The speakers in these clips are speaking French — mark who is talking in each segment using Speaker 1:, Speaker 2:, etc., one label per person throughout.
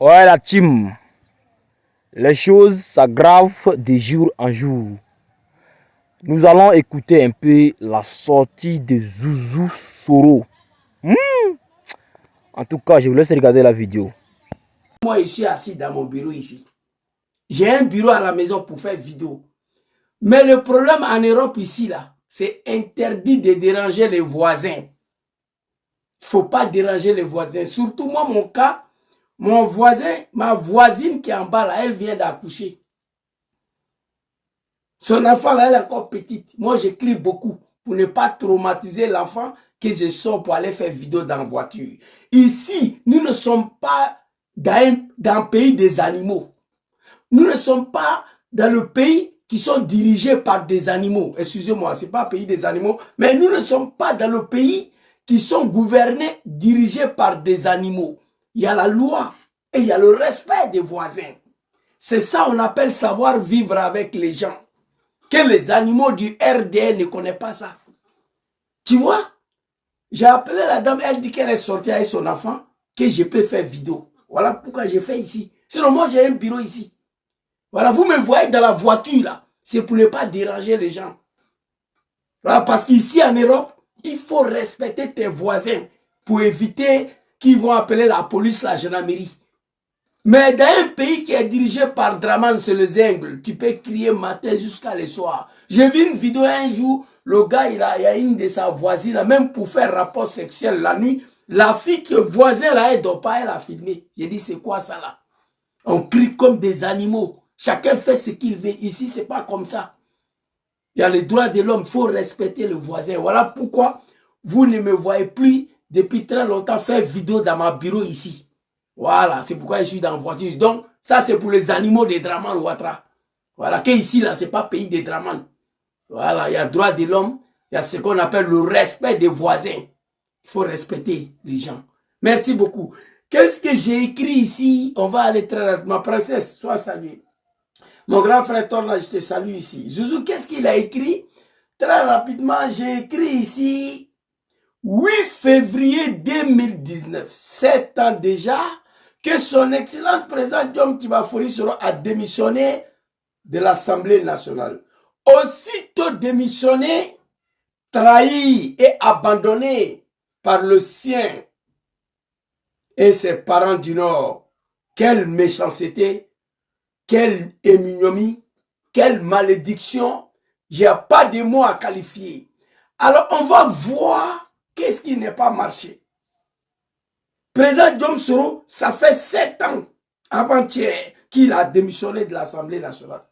Speaker 1: Ouais, la team, les choses s'aggravent de jour en jour. Nous allons écouter un peu la sortie de Zouzou Soro. En tout cas, je vous laisse regarder la vidéo.
Speaker 2: Moi, je suis assis dans mon bureau ici. J'ai un bureau à la maison pour faire vidéo. Mais le problème en Europe ici, là, c'est interdit de déranger les voisins. Il ne faut pas déranger les voisins. Surtout moi, mon cas, mon voisin, ma voisine qui est en bas, là, elle vient d'accoucher. Son enfant, là, elle est encore petite. Moi, j'écris beaucoup pour ne pas traumatiser l'enfant que je sors pour aller faire vidéo dans la voiture. Ici, nous ne sommes pas dans un pays des animaux. Nous ne sommes pas dans le pays qui sont dirigés par des animaux. Excusez-moi, ce n'est pas un pays des animaux, mais nous ne sommes pas dans le pays qui sont gouvernés, dirigés par des animaux. Il y a la loi et il y a le respect des voisins. C'est ça qu'on appelle savoir vivre avec les gens. Que les animaux du RDN ne connaissent pas ça. Tu vois, j'ai appelé la dame, elle dit qu'elle est sortie avec son enfant, que je peux faire vidéo. Voilà pourquoi j'ai fait ici. Sinon, moi, j'ai un bureau ici. Voilà, vous me voyez dans la voiture, là. C'est pour ne pas déranger les gens. Voilà, parce qu'ici, en Europe, il faut respecter tes voisins pour éviter qu'ils vont appeler la police, la gendarmerie. Mais dans un pays qui est dirigé par Draman, c'est le Zengle, tu peux crier matin jusqu'à le soir. J'ai vu une vidéo un jour, le gars, il y a une de sa voisine, là, même pour faire rapport sexuel la nuit, la fille qui est voisine, là, elle ne dort pas, elle a filmé. J'ai dit, c'est quoi ça, là? On crie comme des animaux. Chacun fait ce qu'il veut. Ici, ce n'est pas comme ça. Il y a les droits de l'homme, il faut respecter le voisin. Voilà pourquoi vous ne me voyez plus depuis très longtemps faire vidéo dans mon bureau ici. Voilà, c'est pourquoi je suis dans la voiture. Donc, ça, c'est pour les animaux des Draman Ouattara. Voilà, que ici, là, ce n'est pas pays des Draman. Voilà, il y a droit de l'homme, il y a ce qu'on appelle le respect des voisins. Il faut respecter les gens. Merci beaucoup. Qu'est-ce que j'ai écrit ici? On va aller très rapidement. Ma princesse, sois saluée. Mon grand frère Torna, je te salue ici. Zouzou, qu'est-ce qu'il a écrit? Très rapidement, j'ai écrit ici 8 février 2019, 7 ans déjà, que son Excellence président Diom Kibafori Soro a démissionné de l'Assemblée nationale. Aussitôt démissionné, trahi et abandonné par le sien et ses parents du Nord. Quelle méchanceté, quelle ignominie, quelle malédiction. Il n'y a pas de mots à qualifier. Alors on va voir qu'est-ce qui n'est pas marché. Président Diom Soro, ça fait 7 ans avant-hier qu'il a démissionné de l'Assemblée nationale.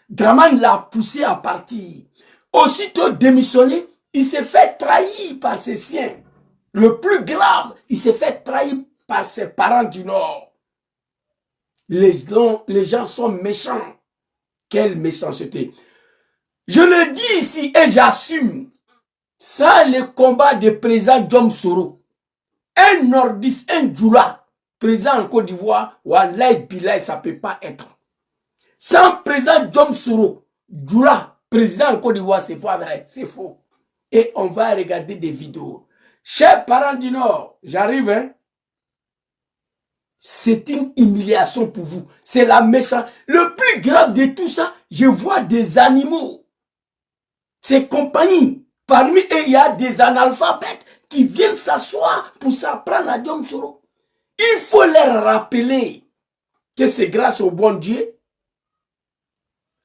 Speaker 2: Draman l'a poussé à partir. Aussitôt démissionné, il s'est fait trahir par ses siens. Le plus grave, il s'est fait trahir par ses parents du Nord. Les gens sont méchants. Quelle méchanceté. Je le dis ici et j'assume. Sans le combat de président Diom Soro, un nordiste, un djoula, président en Côte d'Ivoire, Wallahi Bilay, ça ne peut pas être. Sans président Diom Soro, djoula, président en Côte d'Ivoire, c'est pas vrai, c'est faux. Et on va regarder des vidéos. Chers parents du Nord, j'arrive, hein. C'est une humiliation pour vous. C'est la méchante. Le plus grave de tout ça, je vois des animaux. Ces compagnies. Parmi eux, il y a des analphabètes qui viennent s'asseoir pour s'apprendre à Diom Soro. Il faut leur rappeler que c'est grâce au bon Dieu,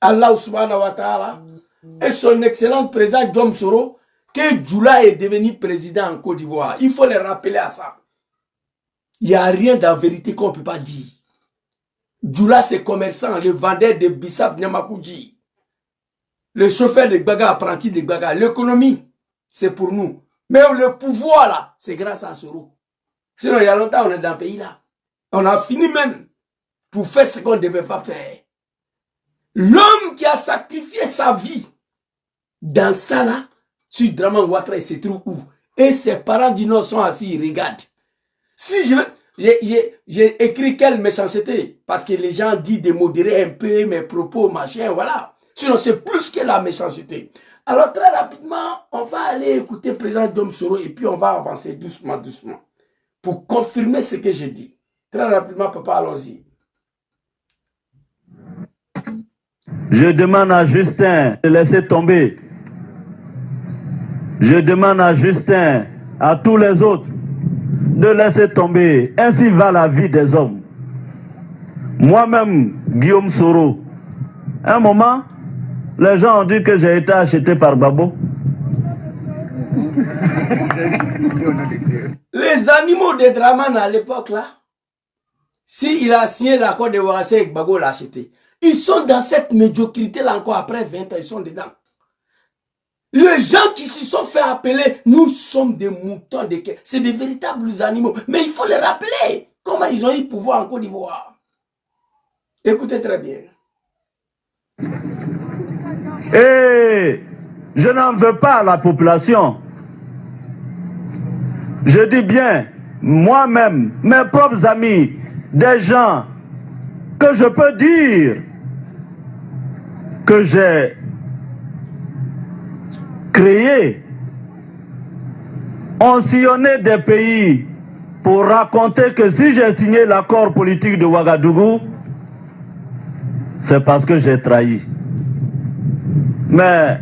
Speaker 2: Allah subhanahu wa ta'ala, et son excellent président Diom Soro, que Djoula est devenu président en Côte d'Ivoire. Il faut les rappeler à ça. Il n'y a rien dans la vérité qu'on ne peut pas dire. Djoula, c'est commerçant, le vendeur de Bissap Nyamakoudji, le chauffeur de Gbaga, apprenti de Gbaga. L'économie, c'est pour nous. Mais le pouvoir, là, c'est grâce à Soro. Sinon, il y a longtemps, on est dans le pays, là. On a fini même pour faire ce qu'on ne devait pas faire. L'homme qui a sacrifié sa vie dans ça, là, sur Draman Ouattara, il se trouve où? Et ses parents du Nord sont assis, ils regardent. Si j'ai écrit quelle méchanceté, parce que les gens disent de modérer un peu mes propos, machin, voilà. Sinon, c'est plus que la méchanceté. Alors, très rapidement, on va aller écouter le président Diom Soro et puis on va avancer doucement, doucement, pour confirmer ce que j'ai dit. Très rapidement, papa, allons-y.
Speaker 3: Je demande à Justin de laisser tomber. Je demande à Justin, à tous les autres, de laisser tomber. Ainsi va la vie des hommes. Moi-même, Guillaume Soro, à un moment, les gens ont dit que j'ai été acheté par Babo.
Speaker 2: Les animaux de Draman à l'époque là, s'il a signé l'accord de Ouagassé avec Babo l'a acheté. Ils sont dans cette médiocrité là encore après 20 ans, ils sont dedans. Les gens qui se sont fait appeler, nous sommes des moutons de quai. C'est des véritables animaux. Mais il faut les rappeler. Comment ils ont eu pouvoir en Côte d'Ivoire? Écoutez très bien.
Speaker 3: Et je n'en veux pas à la population. Je dis bien, moi-même, mes propres amis, des gens que je peux dire que j'ai créés, ont sillonné des pays pour raconter que si j'ai signé l'accord politique de Ouagadougou, c'est parce que j'ai trahi. Mais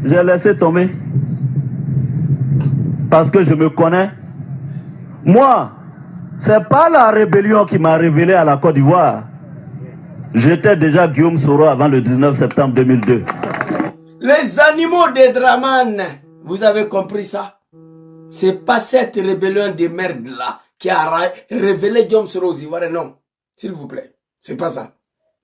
Speaker 3: j'ai laissé tomber. Parce que je me connais. Moi, c'est pas la rébellion qui m'a révélé à la Côte d'Ivoire. J'étais déjà Guillaume Soro avant le 19 septembre 2002.
Speaker 2: Les animaux de Draman, vous avez compris ça? C'est pas cette rébellion de merde là qui a révélé Guillaume Soro aux Ivoiriens, non. S'il vous plaît, c'est pas ça.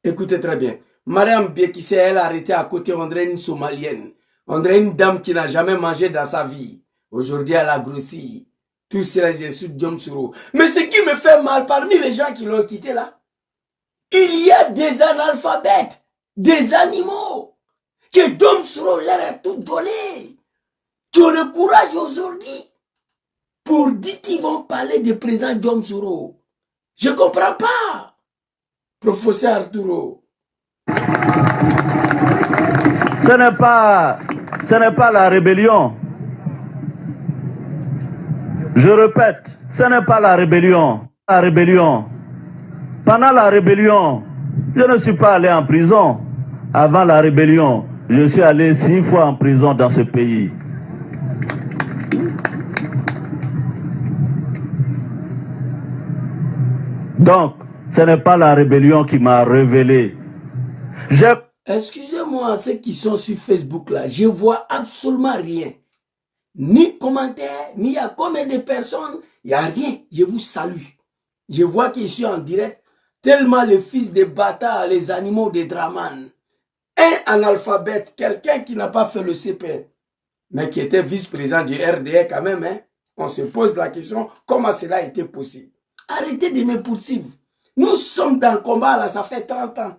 Speaker 2: Écoutez très bien. Mariam Biekisse, elle a arrêté à côté, on dirait une Somalienne. On dirait une dame qui n'a jamais mangé dans sa vie. Aujourd'hui, elle a grossi. Tous ces insultes Guillaume Soro. Mais ce qui me fait mal parmi les gens qui l'ont quitté là, il y a des analphabètes, des animaux, que Guillaume Soro leur a tout donné, qui ont le courage aujourd'hui pour dire qu'ils vont parler du président Guillaume Soro. Je comprends pas, professeur Arturo.
Speaker 3: Ce n'est pas la rébellion. Je répète, ce n'est pas la rébellion. La rébellion. Pendant la rébellion, je ne suis pas allé en prison. Avant la rébellion, je suis allé 6 fois en prison dans ce pays. Donc, ce n'est pas la rébellion qui m'a révélé.
Speaker 2: Excusez-moi, ceux qui sont sur Facebook là, je vois absolument rien. Ni commentaire, ni à combien de personnes, il n'y a rien. Je vous salue. Je vois que je suis en direct, tellement le fils de bâtard, les animaux de Draman. Un analphabète, quelqu'un qui n'a pas fait le CP, mais qui était vice-président du RDR quand même, hein. On se pose la question, comment cela a été possible? Arrêtez de me poursuivre. Nous sommes dans le combat là, ça fait 30 ans.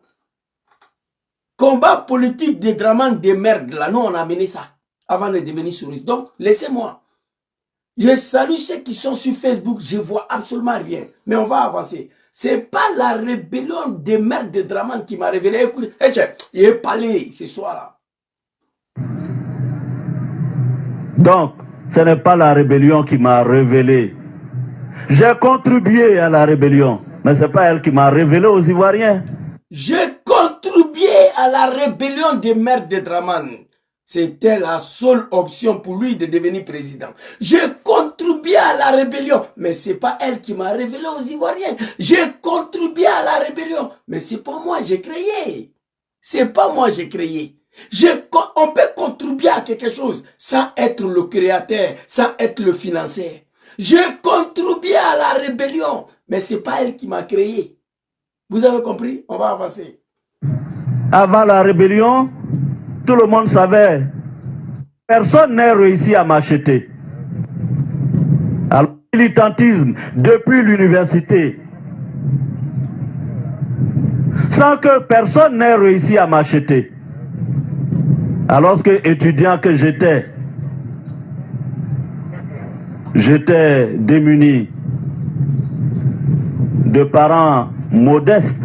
Speaker 2: Combat politique de Draman de merde là, nous on a mené ça avant de devenir souriste. Donc, laissez-moi. Je salue ceux qui sont sur Facebook, je vois absolument rien. Mais on va avancer. C'est pas la rébellion des mères de Draman qui m'a révélé. Écoute, il est parlé ce soir-là.
Speaker 3: Donc, ce n'est pas la rébellion qui m'a révélé. J'ai contribué à la rébellion, mais ce n'est pas elle qui m'a révélé aux Ivoiriens.
Speaker 2: J'ai contribué à la rébellion des mères de Draman. C'était la seule option pour lui de devenir président. J'ai contribué à la rébellion, mais c'est pas elle qui m'a révélé aux Ivoiriens. J'ai contribué à la rébellion, mais c'est pas moi j'ai créé. C'est pas moi j'ai créé. On peut contribuer à quelque chose sans être le créateur, sans être le financier. J'ai contribué à la rébellion, mais c'est pas elle qui m'a créé. Vous avez compris? On va avancer.
Speaker 3: Avant la rébellion, tout le monde savait. Personne n'a réussi à m'acheter. Alors, le militantisme depuis l'université, sans que personne n'ait réussi à m'acheter. Alors que étudiant que j'étais démuni, de parents modestes,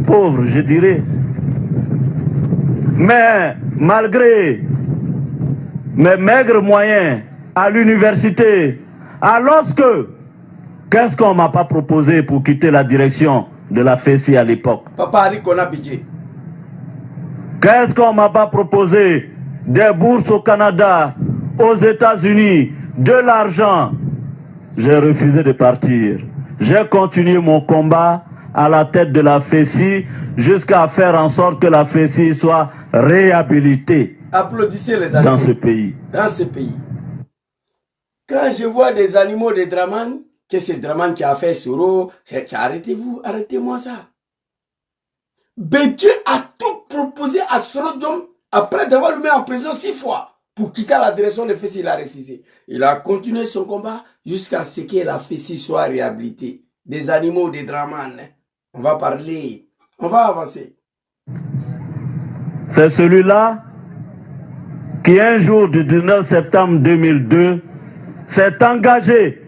Speaker 3: pauvres, je dirais. Mais malgré mes maigres moyens à l'université, alors que Qu'est-ce qu'on m'a pas proposé pour quitter la direction de la FESI à l'époque?
Speaker 2: Papa Harry Konabidje.
Speaker 3: Qu'est-ce qu'on m'a pas proposé? Des bourses au Canada, aux États-Unis, de l'argent. J'ai refusé de partir. J'ai continué mon combat à la tête de la FESI jusqu'à faire en sorte que la FESI soit réhabilitée.
Speaker 2: Applaudissez les animaux.
Speaker 3: Dans ce pays.
Speaker 2: Dans ce pays. Quand je vois des animaux de Draman, que c'est Draman qui a fait Soro, arrêtez-vous, arrêtez-moi ça. Bédieu a tout proposé à Soro Diom après d'avoir le mis en prison 6 fois. Pour quitter la direction de FESI, il a refusé. Il a continué son combat jusqu'à ce que la FESI soit réhabilitée. Des animaux de Draman. On va parler, on va avancer.
Speaker 3: C'est celui-là qui, un jour du 19 septembre 2002, s'est engagé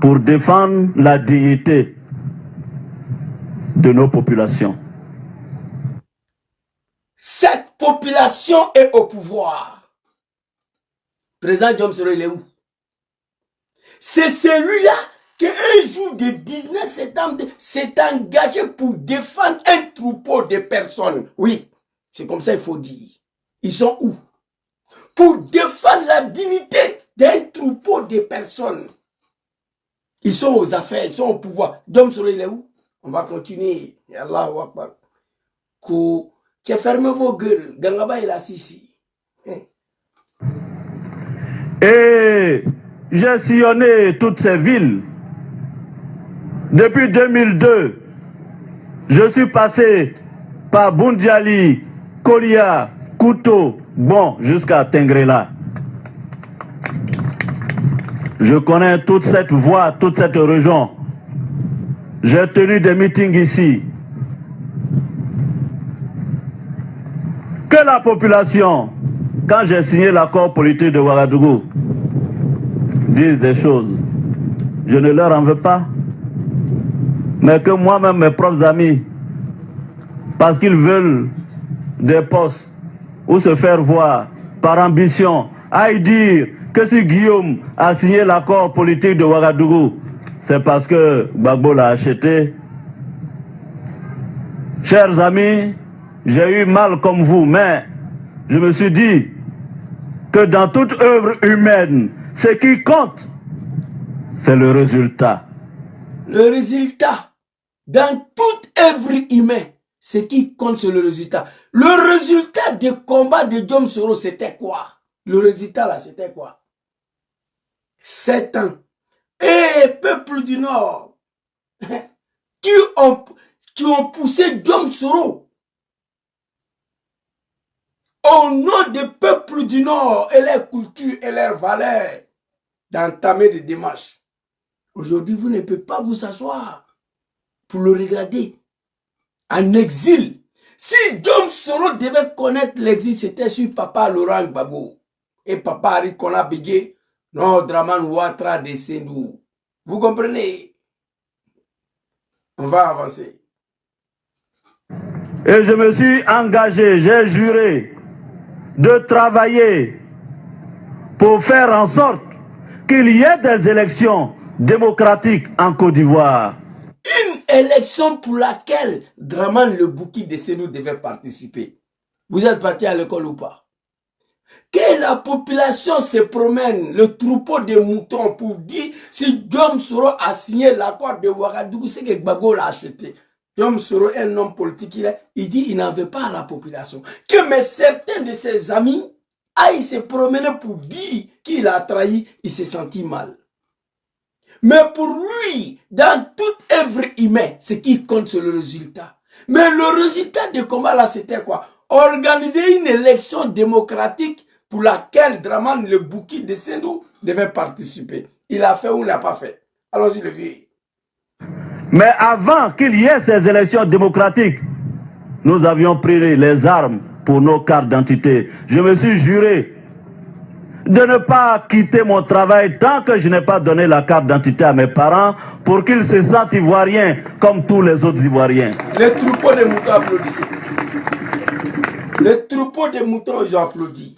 Speaker 3: pour défendre la dignité de nos populations.
Speaker 2: Cette population est au pouvoir. Président Diom Soro, il est où? C'est celui-là qui, un jour de 19 septembre, s'est engagé pour défendre un troupeau de personnes. Oui, c'est comme ça il faut dire. Ils sont où? Pour défendre la dignité d'un troupeau de personnes. Ils sont aux affaires, ils sont au pouvoir. Diom Soro, il est où? On va continuer. Allahu Akbar. Fermez vos gueules. Gangaba est assis ici.
Speaker 3: Et j'ai sillonné toutes ces villes. Depuis 2002, je suis passé par Boundiali, Kolia, Kouto, bon, jusqu'à Tengrela. Je connais toute cette voie, toute cette région. J'ai tenu des meetings ici. Que la population, quand j'ai signé l'accord politique de Ouagadougou, dise des choses, je ne leur en veux pas. Mais que moi-même, mes propres amis, parce qu'ils veulent des postes ou se faire voir par ambition, aillent dire que si Guillaume a signé l'accord politique de Ouagadougou, c'est parce que Gbagbo l'a acheté. Chers amis, j'ai eu mal comme vous, mais je me suis dit que dans toute œuvre humaine, ce qui compte, c'est le résultat.
Speaker 2: Le résultat, dans toute œuvre humaine, ce qui compte, c'est le résultat. Le résultat du combat de Diom Soro, c'était quoi? Le résultat là, c'était quoi? 7 ans. Et peuple du Nord, qui ont poussé Diom Soro au nom des peuples du Nord et leur culture et leurs valeurs d'entamer des démarches. Aujourd'hui, vous ne pouvez pas vous asseoir pour le regarder en exil. Si Diom Soro devait connaître l'exil, c'était sur Papa Laurent Gbagbo et Papa Harry Konabidje, non Draman Ouattara de Sendou. Vous comprenez? On va avancer.
Speaker 3: Et je me suis engagé, j'ai juré de travailler pour faire en sorte qu'il y ait des élections démocratiques en Côte d'Ivoire.
Speaker 2: Une élection pour laquelle Draman le Bouki de Sendou devait participer. Vous êtes parti à l'école ou pas? Que la population se promène, le troupeau de moutons, pour dire si Diom Soro a signé l'accord de Ouagadougou, c'est que Gbagbo l'a acheté. Diom Soro est un homme politique, il dit qu'il n'en veut pas à la population. Que mais certains de ses amis aillent se promener pour dire qu'il a trahi, il s'est senti mal. Mais pour lui, dans toute œuvre humaine, ce qui compte, c'est le résultat. Mais le résultat du combat là, c'était quoi? Organiser une élection démocratique pour laquelle Draman le Bouki de Sendou devait participer. Il a fait ou n'a pas fait? Allons-y le vieux.
Speaker 3: Mais avant qu'il y ait ces élections démocratiques, nous avions pris les armes pour nos cartes d'identité. Je me suis juré de ne pas quitter mon travail tant que je n'ai pas donné la carte d'identité à mes parents pour qu'ils se sentent ivoiriens comme tous les autres Ivoiriens.
Speaker 2: Les troupeaux de moutons applaudissaient. Les troupeaux de moutons, ils ont applaudi.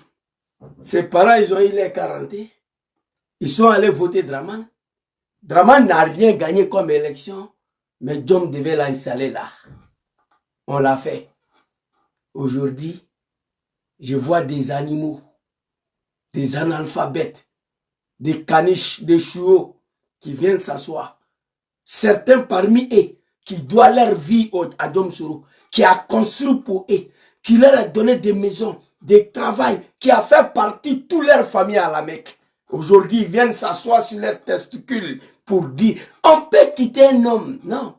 Speaker 2: Ses parents, ils ont eu les 40. Ils sont allés voter Draman. Draman n'a rien gagné comme élection, mais Diom devait l'installer là. On l'a fait. Aujourd'hui, je vois des animaux, des analphabètes, des caniches, des chiots qui viennent s'asseoir. Certains parmi eux qui doivent leur vie à Diom Soro, qui a construit pour eux, qui leur a donné des maisons, des travails, qui a fait partie toute leur famille à la Mecque. Aujourd'hui, ils viennent s'asseoir sur leurs testicules pour dire, on peut quitter un homme. Non.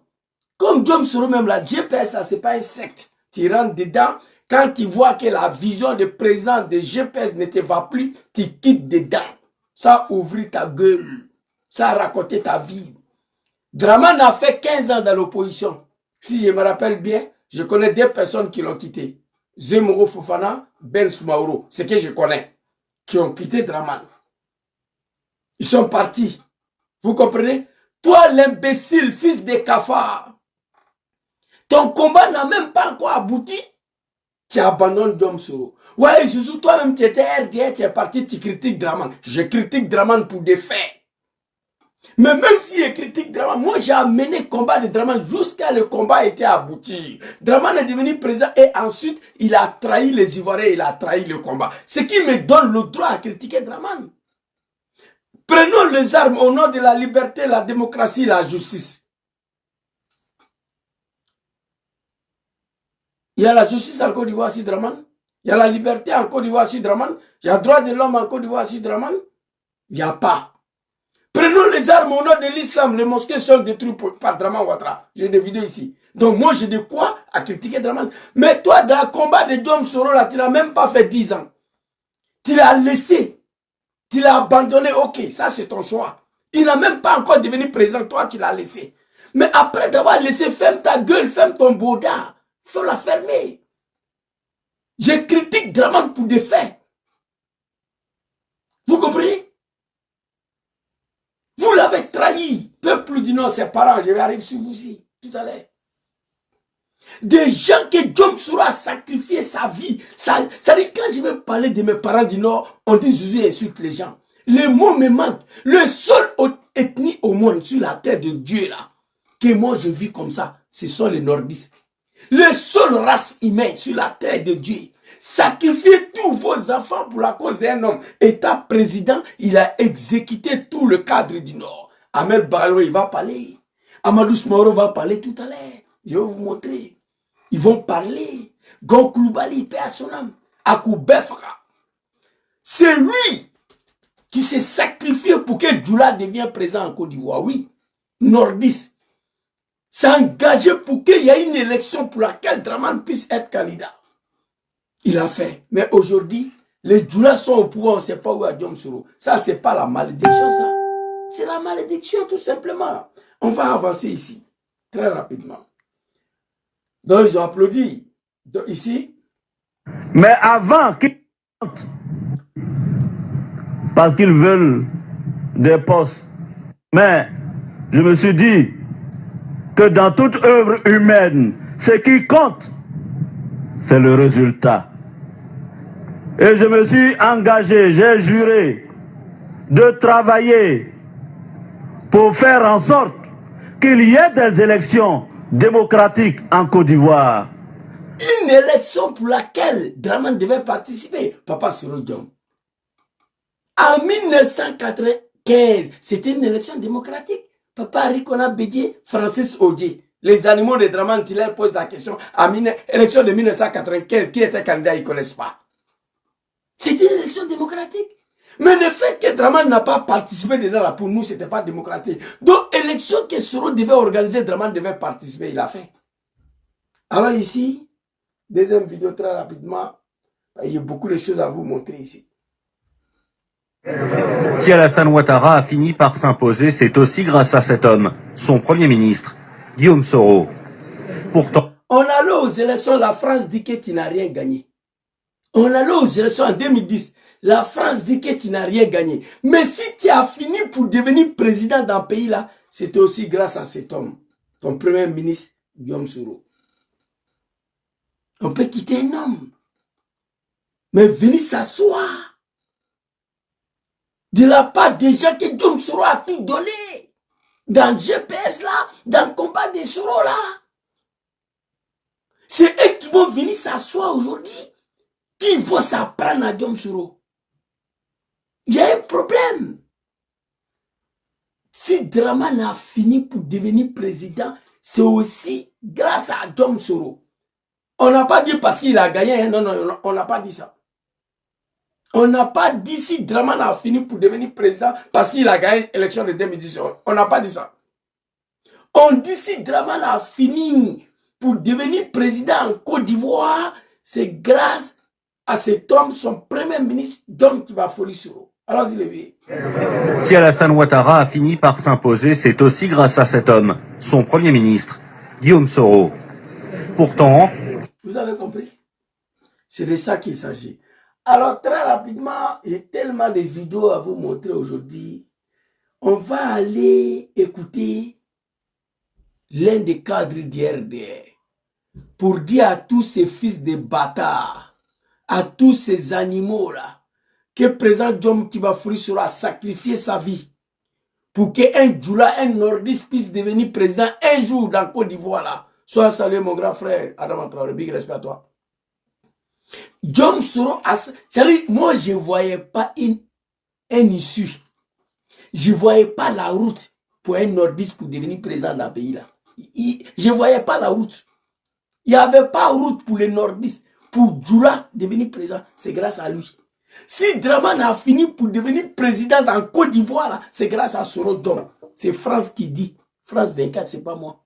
Speaker 2: Comme Diom Soro même, la GPS, là, c'est pas un secte. Tu rentres dedans, quand tu vois que la vision de présent de GPS ne te va plus, tu quittes dedans. Ça ouvre ta gueule. Ça a raconté ta vie. Draman a fait 15 ans dans l'opposition. Si je me rappelle bien, je connais deux personnes qui l'ont quitté. Zemmour Fofana, Ben Soumaoro, c'est que je connais, qui ont quitté Draman. Ils sont partis. Vous comprenez? Toi, l'imbécile, fils de cafard, ton combat n'a même pas encore abouti. Tu abandonnes Diom Soro. Ouais, Zouzou, toi-même, tu étais RDR, tu es parti, tu critiques Draman. Je critique Draman pour des faits. Mais même si je critique Draman, moi j'ai amené le combat de Draman jusqu'à le combat était abouti. Draman est devenu président et ensuite il a trahi les Ivoiriens, il a trahi le combat. Ce qui me donne le droit à critiquer Draman. Prenons les armes au nom de la liberté, la démocratie, la justice. Il y a la justice en Côte d'Ivoire sur Draman. Il y a la liberté en Côte d'Ivoire sur Draman. Il y a le droit de l'homme en Côte d'Ivoire sur Draman. Il n'y a pas. Prenons les armes au nom de l'islam. Les mosquées sont détruites par Draman Ouattara. J'ai des vidéos ici. Donc moi j'ai de quoi à critiquer Draman. Mais toi dans le combat de Diom Soro là, tu n'as même pas fait 10 ans. Tu l'as laissé. Tu l'as abandonné. Ok, ça c'est ton choix. Il n'a même pas encore devenu président. Toi tu l'as laissé. Mais après d'avoir laissé, ferme ta gueule, ferme ton boda. Faut la fermer. Je critique Draman pour des faits. Vous comprenez? Vous l'avez trahi. Peuple du Nord, ses parents, je vais arriver sur vous aussi, tout à l'heure. Des gens que Diom Soro a sacrifié sa vie. Ça dit, quand je vais parler de mes parents du Nord, on dit Jésus insulte les gens. Les mots me manquent. Le seul ethnie au monde sur la terre de Dieu là, que moi je vis comme ça, ce sont les nordistes. Le seul race humaine sur la terre de Dieu. Sacrifiez tous vos enfants pour la cause d'un homme. État président, il a exécuté tout le cadre du Nord. Ahmed Balo, il va parler. Amadou Smoro va parler tout à l'heure. Je vais vous montrer. Ils vont parler. Gon Koulibaly, paix à son âme. Akou Befra. C'est lui qui s'est sacrifié pour que Djoula devienne président en Côte d'Ivoire. Oui. Nordiste. S'est engagé pour qu'il y ait une élection pour laquelle Draman puisse être candidat. Il a fait. Mais aujourd'hui, les Djoulas sont au pouvoir, on ne sait pas où est Diom Soro. Ça, c'est pas la malédiction, ça. C'est la malédiction, tout simplement. On va avancer ici, très rapidement. Donc, ils ont applaudi. Donc, ici.
Speaker 3: Mais avant qu'ils parce qu'ils veulent des postes. Mais je me suis dit que dans toute œuvre humaine, ce qui compte, c'est le résultat. Et je me suis engagé, j'ai juré de travailler pour faire en sorte qu'il y ait des élections démocratiques en Côte d'Ivoire.
Speaker 2: Une élection pour laquelle Draman devait participer, Papa Soro Diom. En 1995, c'était une élection démocratique. Papa Rikona Bédié, Francis Odie. Les animaux de Draman, tu leur poses la question. À l'élection de 1995, qui était candidat, ils ne connaissent pas. C'était une élection démocratique. Mais le fait que Draman n'a pas participé dedans, là, pour nous, ce n'était pas démocratique. Donc, élection que Soro devait organiser, Draman devait participer, il a fait. Alors ici, deuxième vidéo très rapidement, il y a beaucoup de choses à vous montrer ici.
Speaker 4: Si Alassane Ouattara a fini par s'imposer, c'est aussi grâce à cet homme, son Premier ministre, Guillaume Soro. Pourtant,
Speaker 2: on allait aux élections, la France dit que tu n'as rien gagné. On allait aux élections en 2010, la France dit que tu n'as rien gagné. Mais si tu as fini pour devenir président d'un pays là, c'était aussi grâce à cet homme, ton Premier ministre, Guillaume Soro. On peut quitter un homme, mais venir s'asseoir de la part des gens que Diom Soro a tout donné. Dans GPS là, dans le combat des Soro là. C'est eux qui vont venir s'asseoir aujourd'hui. Qui vont s'apprendre à Diom Soro. Il y a un problème. Si Dramane a fini pour devenir président, c'est aussi grâce à Diom Soro. On n'a pas dit parce qu'il a gagné. Hein? Non, non, on n'a pas dit ça. On n'a pas dit si Dramane a fini pour devenir président parce qu'il a gagné l'élection de 2018. On n'a pas dit ça. On dit si Dramane a fini pour devenir président en Côte d'Ivoire, c'est grâce à cet homme, son premier ministre, Dom Kibafori Soro. Allons-y, Lévi.
Speaker 4: Si Alassane Ouattara a fini par s'imposer, c'est aussi grâce à cet homme, son premier ministre, Guillaume Soro. Pourtant...
Speaker 2: Vous avez compris? C'est de ça qu'il s'agit. Alors, très rapidement, j'ai tellement de vidéos à vous montrer aujourd'hui. On va aller écouter l'un des cadres d'IRDR pour dire à tous ces fils de bâtards, à tous ces animaux-là, que le président Dom Kibafori sera sacrifié sa vie pour qu'un Djoula, un nordiste puisse devenir président un jour dans Côte d'Ivoire là. Sois salué mon grand frère, Adam Traoré, big respect à toi. Diom Soro, moi je ne voyais pas un issue. Je ne voyais pas la route pour un nordiste pour devenir président dans le pays là. Je ne voyais pas la route. Il n'y avait pas de route pour les nordistes. Pour Djoula devenir président, c'est grâce à lui. Si Dramane a fini pour devenir président en Côte d'Ivoire, c'est grâce à Soro Dom. C'est France qui dit. France 24, c'est pas moi.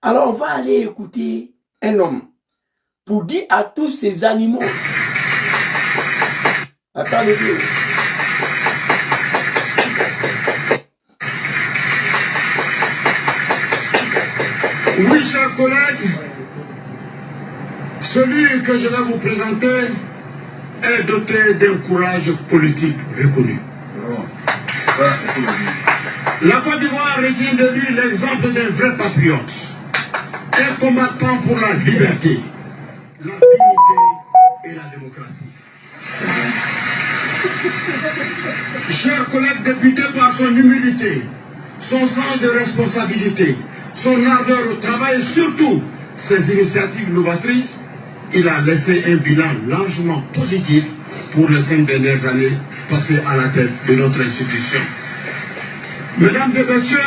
Speaker 2: Alors on va aller écouter un homme pour dire à tous ces animaux. Attendez.
Speaker 5: Oui, chers collègues, celui que je vais vous présenter est doté d'un courage politique reconnu. La Côte d'Ivoire retient de lui l'exemple d'un vrai patriote, un combattant pour la liberté, la dignité et la démocratie. Chers collègues députés, par son humilité, son sens de responsabilité, son ardeur au travail et surtout ses initiatives novatrices, il a laissé un bilan largement positif pour les 5 dernières années passées à la tête de notre institution. Mesdames et messieurs,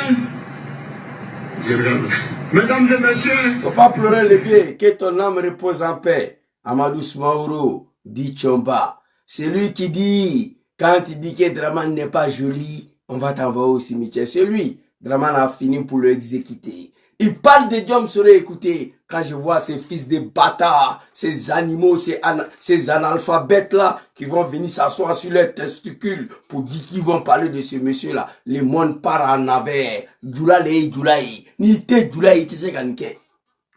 Speaker 5: je regarde. Mesdames et messieurs,
Speaker 2: faut pas pleurer les pieds, que ton âme repose en paix. Amadou Smaouro dit Chomba. C'est lui qui dit, quand il dit que Dramane n'est pas joli, on va t'envoyer au cimetière. C'est lui. Dramane a fini pour le exécuter. Il parle de Diom Soro, écoutez, quand je vois ces fils de bâtards, ces animaux, ces analphabètes-là, qui vont venir s'asseoir sur leurs testicules pour dire qu'ils vont parler de ce monsieur-là. Le monde part en avers. Djoulaï, Djoulaï. Ni te Djoulaï, tu sais qu'est-ce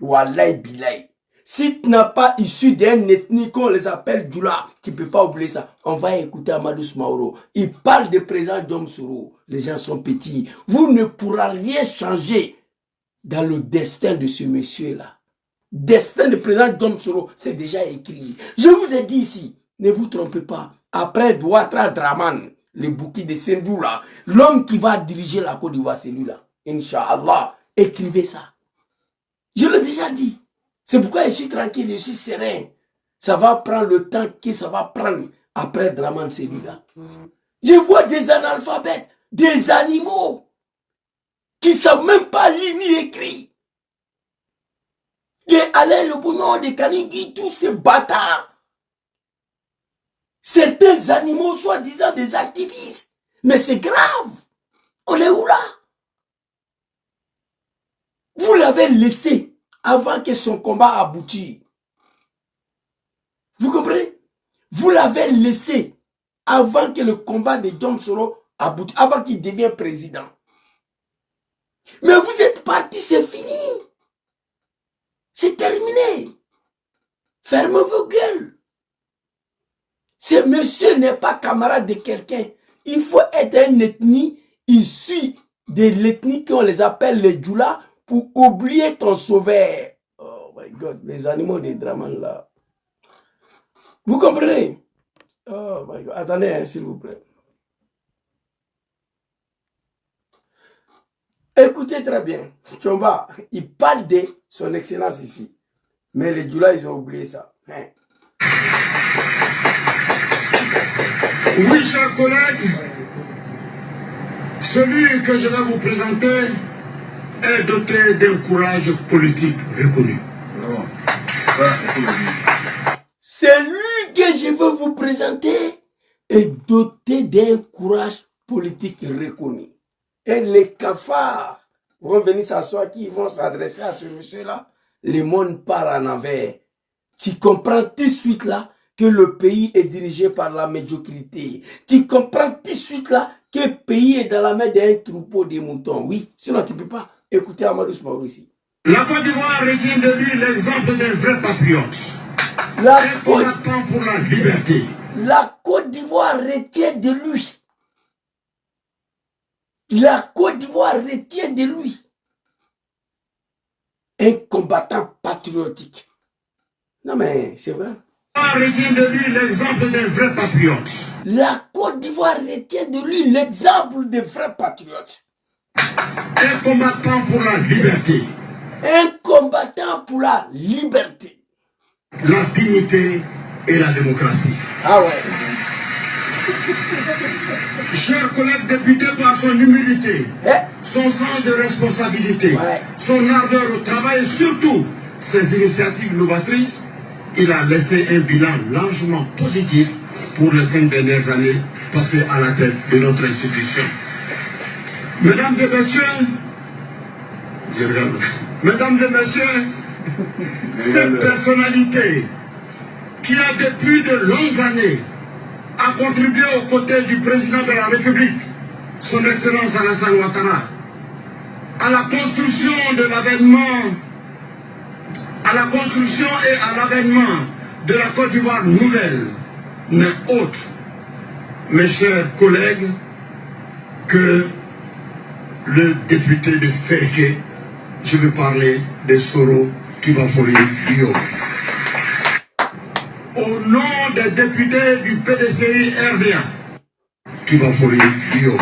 Speaker 2: Wallahi Bilaï. Si tu n'as pas issu d'un ethnie qu'on les appelle Djoula, tu ne peux pas oublier ça. On va écouter Amadou Smaouro. Il parle de président Diom Soro. Les gens sont petits. Vous ne pourrez rien changer dans le destin de ce monsieur-là. Destin de président Diom Soro, c'est déjà écrit. Je vous ai dit ici, ne vous trompez pas. Après Ouattara Dramane, le bouquet de Sendou là, l'homme qui va diriger la Côte d'Ivoire, c'est lui là. Inch'Allah, écrivez ça. Je l'ai déjà dit. C'est pourquoi je suis tranquille, je suis serein. Ça va prendre le temps que ça va prendre après Dramane, c'est lui là. Je vois des analphabètes, des animaux qui ne savent même pas lire ni écrire. De Alain Le Bougnon, de Kaningui, tous ces bâtards. Certains animaux, soi-disant des activistes. Mais c'est grave. On est où là? Vous l'avez laissé avant que son combat aboutisse. Vous comprenez? Vous l'avez laissé avant que le combat de Diom Soro aboutisse, avant qu'il devienne président. Mais vous êtes parti, c'est fini. C'est terminé. Fermez vos gueules. Ce monsieur n'est pas camarade de quelqu'un. Il faut être une ethnie issue de l'ethnie qu'on les appelle les Djoula pour oublier ton sauveur. Oh my God, les animaux des Dramane là. Vous comprenez? Oh my God, attendez, s'il vous plaît. Écoutez très bien. Tchomba, il parle de son excellence ici. Mais les Djoula, ils ont oublié ça. Hein?
Speaker 5: Oui, chers collègues, celui que je vais vous présenter est doté d'un courage politique reconnu.
Speaker 2: Celui que je veux vous présenter est doté d'un courage politique reconnu. Et les cafards vont venir s'asseoir, qui vont s'adresser à ce monsieur-là. Le monde part en envers. Tu comprends tout de suite là que le pays est dirigé par la médiocrité. Tu comprends tout de suite là que le pays est dans la main d'un troupeau de moutons. Oui, sinon tu ne peux pas écouter Amadou Soumaoro ici.
Speaker 5: La Côte d'Ivoire retient de lui l'exemple d'un vrai patriote. Un combattant pour la liberté.
Speaker 2: La Côte d'Ivoire retient de lui. La Côte d'Ivoire retient de lui un combattant patriotique. Non mais c'est vrai.
Speaker 5: Retient de lui l'exemple d'un vrai patriote.
Speaker 2: La Côte d'Ivoire retient de lui l'exemple de vrai patriote.
Speaker 5: Un combattant pour la liberté.
Speaker 2: Un combattant pour la liberté.
Speaker 5: La dignité et la démocratie.
Speaker 2: Ah ouais.
Speaker 5: Chers collègues députés, par son humilité, son sens de responsabilité, son ardeur au travail et surtout ses initiatives novatrices, il a laissé un bilan largement positif pour les 5 dernières années passées à la tête de notre institution. Mesdames et messieurs, cette personnalité qui a depuis de longues années a contribué aux côtés du président de la République, son Excellence Alassane Ouattara, à la construction de l'avènement, à la construction et à l'avènement de la Côte d'Ivoire nouvelle, n'est autre, mes chers collègues, que le député de Ferké. Je veux parler de Soro Kibafori Dio. Au nom des députés du PDCI RDA, Kibafori Dio.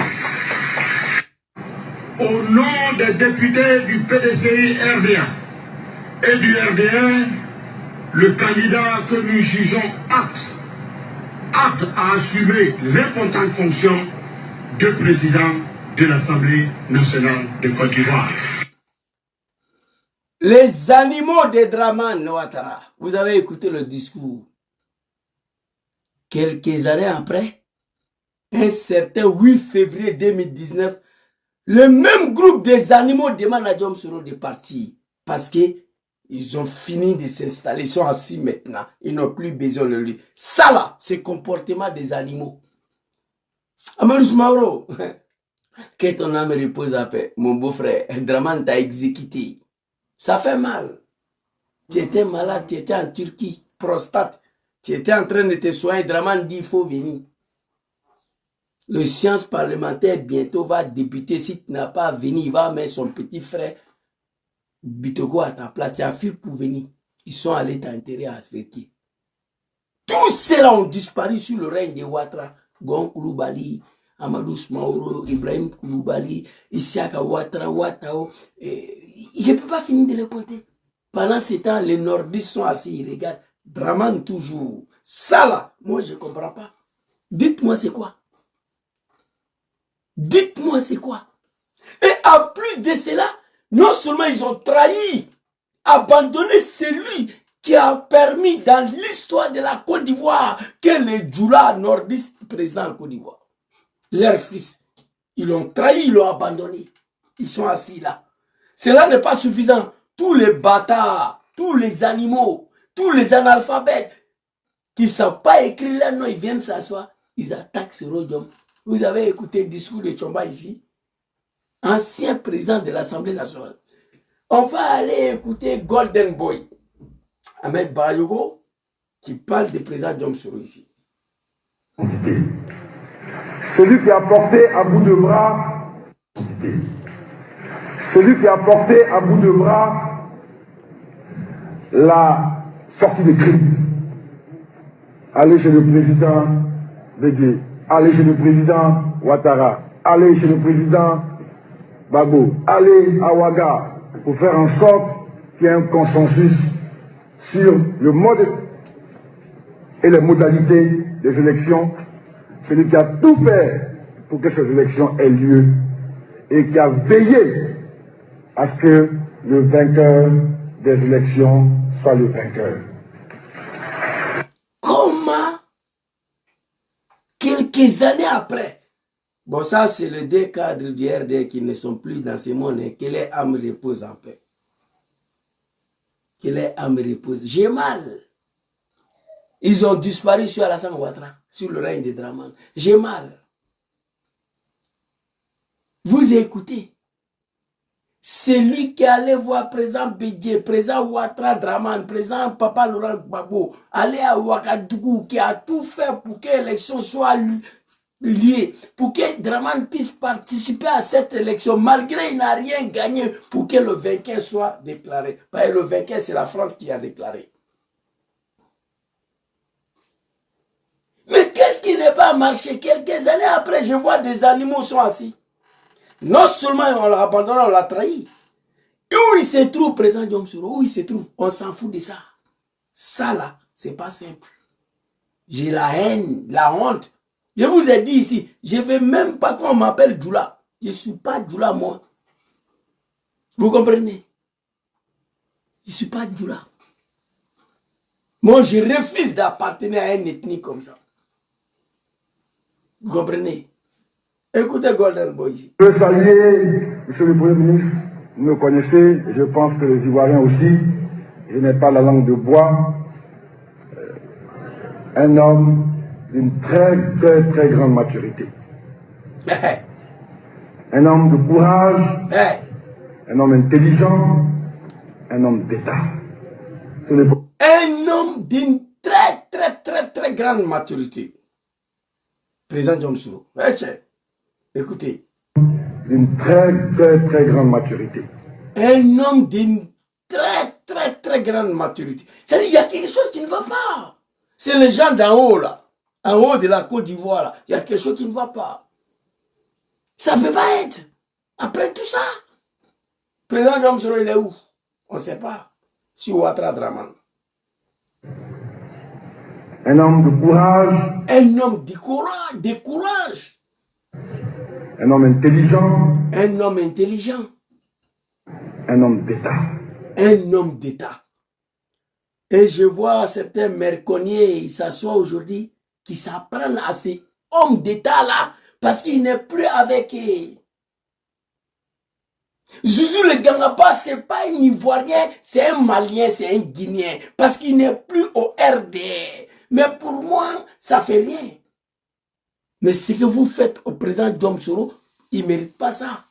Speaker 5: Au nom des députés du PDCI RDA et du RDA, le candidat que nous jugeons apte à assumer l'importante fonction de président de l'Assemblée nationale de Côte d'Ivoire.
Speaker 2: Les animaux de Dramane Ouattara. Vous avez écouté le discours. Quelques années après, un certain 8 février 2019, le même groupe des animaux demande à Diom Soro de partir. Parce qu'ils ont fini de s'installer, ils sont assis maintenant. Ils n'ont plus besoin de lui. Ça là, c'est le comportement des animaux. Amadou Soumaoro, que ton âme repose à paix. Mon beau-frère, Dramane t'a exécuté. Ça fait mal. Tu étais malade, tu étais en Turquie, prostate. Tu étais en train de te soigner. Dramane dit il faut venir. Le science parlementaire bientôt va débuter. Si tu n'as pas venu, il va mettre son petit frère Bitoko à ta place. Tu as fui pour venir. Ils sont allés t'enterrer à Asverki. Tous ceux-là ont disparu sur le règne de Ouattara. Gon Koulibaly, Amadou Soumaoro, Ibrahim Koulibaly, Isiaka Ouattara, Ouattao. Je ne peux pas finir de les compter. Pendant ce temps, les nordistes sont assis, ils regardent. Dramane toujours. Ça là, moi je ne comprends pas. Dites-moi c'est quoi? Dites-moi c'est quoi? Et en plus de cela, non seulement ils ont trahi, abandonné celui qui a permis dans l'histoire de la Côte d'Ivoire que les Djoula nordistes président en Côte d'Ivoire. Leurs fils, ils l'ont trahi, ils l'ont abandonné. Ils sont assis là. Cela n'est pas suffisant. Tous les bâtards, tous les animaux, tous les analphabètes qui ne savent pas écrire leur nom, ils viennent s'asseoir, ils attaquent ce Rodium. Vous avez écouté le discours de Tchomba ici, ancien président de l'Assemblée nationale. On va aller écouter Golden Boy, Ahmed Bayogo, qui parle du président Diom Soro ici.
Speaker 6: Celui qui a porté à bout de bras, celui qui a porté à bout de bras la sortie de crise. Allez chez le président Bédié, allez chez le président Ouattara, allez chez le président Gbagbo, allez à Ouaga pour faire en sorte qu'il y ait un consensus sur le mode et les modalités des élections. Celui qui a tout fait pour que ces élections aient lieu et qui a veillé à ce que le vainqueur des élections soit le vainqueur.
Speaker 2: Comment, quelques années après, bon ça c'est les deux cadres du RD qui ne sont plus dans ce monde, et que les âmes reposent en paix. Que les âmes reposent. J'ai mal. Ils ont disparu sur Alassane Ouattara, sur le règne de Dramane. J'ai mal. Vous écoutez. C'est lui qui allait voir président Bédié, président Ouattara Dramane, président Papa Laurent Gbagbo, aller à Ouagadougou, qui a tout fait pour que l'élection soit liée, pour que Dramane puisse participer à cette élection, malgré qu'il n'a rien gagné, pour que le vainqueur soit déclaré. Parce que le vainqueur, c'est la France qui a déclaré. Mais qu'est-ce qui n'est pas marché? Quelques années après, je vois des animaux sont assis. Non seulement on l'a abandonné, on l'a trahi. Et où il se trouve, président Diom Soro, où il se trouve, on s'en fout de ça. Ça là, c'est pas simple. J'ai la haine, la honte. Je vous ai dit ici, je ne veux même pas qu'on m'appelle Djoula. Je ne suis pas Djoula, moi. Vous comprenez? Je ne suis pas Djoula. Moi, je refuse d'appartenir à une ethnie comme ça. Vous comprenez? Écoutez Golden Boy ici.
Speaker 6: Je veux saluer, monsieur le Premier ministre, vous me connaissez, je pense que les Ivoiriens aussi, je n'ai pas la langue de bois, un homme d'une très grande maturité. Un homme de courage, un homme intelligent, un homme d'État.
Speaker 2: Un homme d'une très grande maturité. Président Diom Soro. Écoutez.
Speaker 6: D'une très grande maturité.
Speaker 2: Un homme d'une très grande maturité. C'est-à-dire qu'il y a quelque chose qui ne va pas. C'est les gens d'en haut là. En haut de la Côte d'Ivoire là. Il y a quelque chose qui ne va pas. Ça ne peut pas être. Après tout ça. Président Diom Soro, il est où? On ne sait pas. Sur Ouattara Dramane.
Speaker 6: Un homme de courage.
Speaker 2: Un homme de courage.
Speaker 6: Un homme intelligent.
Speaker 2: Un homme intelligent.
Speaker 6: Un homme d'État.
Speaker 2: Un homme d'État. Et je vois certains merconniers, ils s'assoient aujourd'hui, qui s'apprennent à ces hommes d'État-là, parce qu'il n'est plus avec eux. Zouzou le Gangaba, ce n'est pas un Ivoirien, c'est un Malien, c'est un Guinéen, parce qu'il n'est plus au RD. Mais pour moi, ça ne fait rien. Mais ce que vous faites au président Diom Soro, il ne mérite pas ça.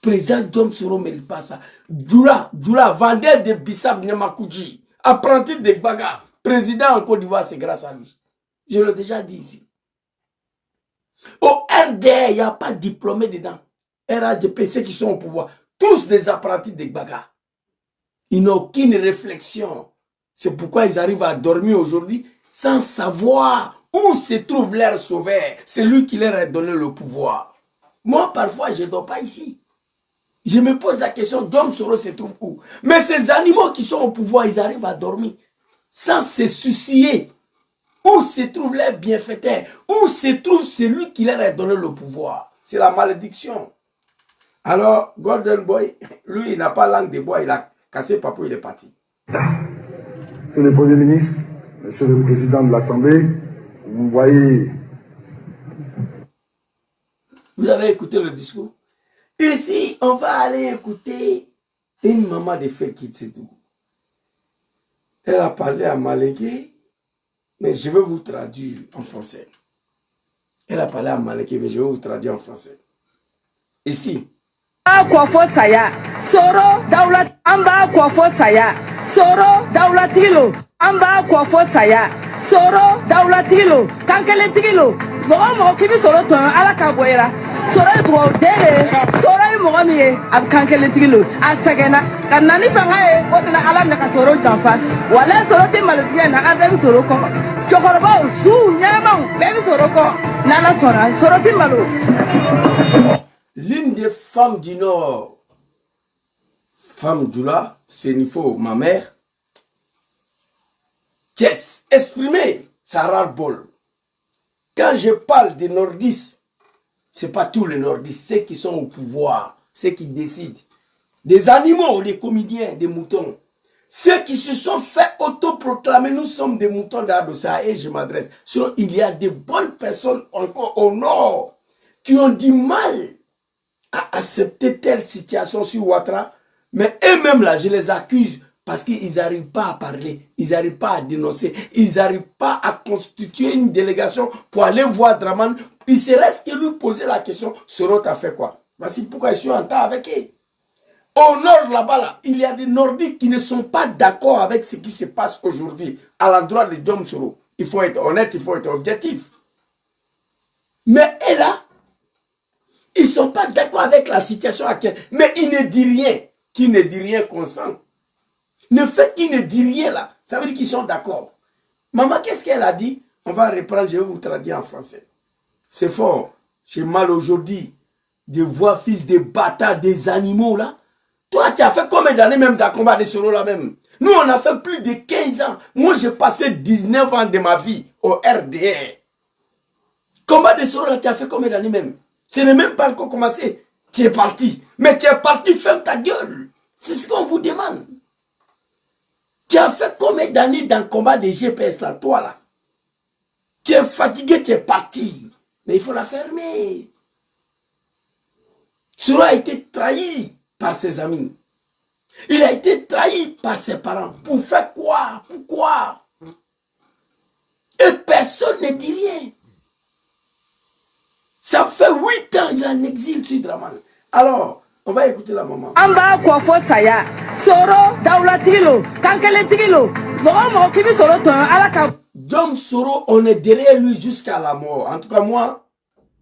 Speaker 2: Président Diom Soro ne mérite pas ça. Djoula, vendeur de Bissap Nyamakoudji, apprenti de Gbaga, président en Côte d'Ivoire, c'est grâce à lui. Je l'ai déjà dit ici. Au RDR, il n'y a pas de diplômés dedans. RADP, ceux qui sont au pouvoir, tous des apprentis de Gbaga. Ils n'ont aucune réflexion. C'est pourquoi ils arrivent à dormir aujourd'hui sans savoir où se trouve leur sauveur. C'est lui qui leur a donné le pouvoir. Moi, parfois, je ne dors pas ici. Je me pose la question, Diom Soro se trouve où? Mais ces animaux qui sont au pouvoir, ils arrivent à dormir sans se soucier. Où se trouve leur bienfaiteur? Où se trouve celui qui leur a donné le pouvoir? C'est la malédiction. Alors, Golden Boy, lui, il n'a pas langue de bois, il a cassé Papou, il est parti.
Speaker 6: Monsieur le Premier ministre, Monsieur le Président de l'Assemblée, vous voyez...
Speaker 2: Vous avez écouté le discours? Ici, on va aller écouter une maman de Fekitsedou. Elle a parlé à Malégué, mais je vais vous traduire en français. Elle a parlé à Malégué, mais je vais vous traduire en français. Ici.
Speaker 7: Kwafot saya Soro daulat amba kwafot saya Soro daulatilo amba kwafot saya Soro daulatilo kankele tigilo mo kibi soro ton ala kaboyra Soro to dele Soro mo mi ab kankele tigilo asagena kanani fangae otna ala na ka Soro jamfa wala Soro te malufia na ave Soro ko chokoroba su nyama be Soro ko nala sora Soro ti malo.
Speaker 2: l'une des femmes du Nord, femme Djoula, Sénifo, ma mère, qui a exprimé sa ras-le-bol. Quand je parle des nordistes, ce n'est pas tous les nordistes, ceux qui sont au pouvoir, ceux qui décident. Des animaux, des comédiens, des moutons. Ceux qui se sont fait autoproclamer, nous sommes des moutons d'Adossa, et je m'adresse. Sinon, il y a des bonnes personnes encore au nord qui ont du mal à accepter telle situation sur Ouattara. Mais eux-mêmes, là, je les accuse parce qu'ils n'arrivent pas à parler, ils n'arrivent pas à dénoncer, ils n'arrivent pas à constituer une délégation pour aller voir Draman. Il se reste que lui poser la question, Soro t'a fait quoi? Voici pourquoi je suis en temps avec eux. Au nord, là-bas, là, il y a des Nordiques qui ne sont pas d'accord avec ce qui se passe aujourd'hui à l'endroit de Djom Soro. Il faut être honnête, il faut être objectif. Mais et là, ils ne sont pas d'accord avec la situation actuelle. Mais ils ne disent rien. Qui ne dit rien consent. Le fait qu'ils ne disent rien là, ça veut dire qu'ils sont d'accord. Maman, qu'est-ce qu'elle a dit? On va reprendre, je vais vous traduire en français. C'est fort. J'ai mal aujourd'hui de voir fils de bâtards, des animaux là. Toi, tu as fait combien d'années même dans le combat de Soro là même? Nous, on a fait plus de 15 ans. Moi, j'ai passé 19 ans de ma vie au RDR. Combat de Soro là, tu as fait combien d'années même? Ce n'est même pas encore commencé. Tu es parti. Mais tu es parti, ferme ta gueule. C'est ce qu'on vous demande. Tu as fait combien d'années dans le combat de GPS là, toi là? Tu es fatigué, tu es parti. Mais il faut la fermer. Soro a été trahi par ses amis. Il a été trahi par ses parents. Pour faire quoi? Pourquoi? Et personne ne dit rien. Ça fait 8 ans qu'il est en exil sur Draman. Alors, on va écouter la maman.
Speaker 7: Amba Kwafo Saya, Soro, Daoula Tigilo, Kankele Tigilo, Momo Kibi Soro Ton, Alaka.
Speaker 2: Djom Soro, on est derrière lui jusqu'à la mort. En tout cas, moi,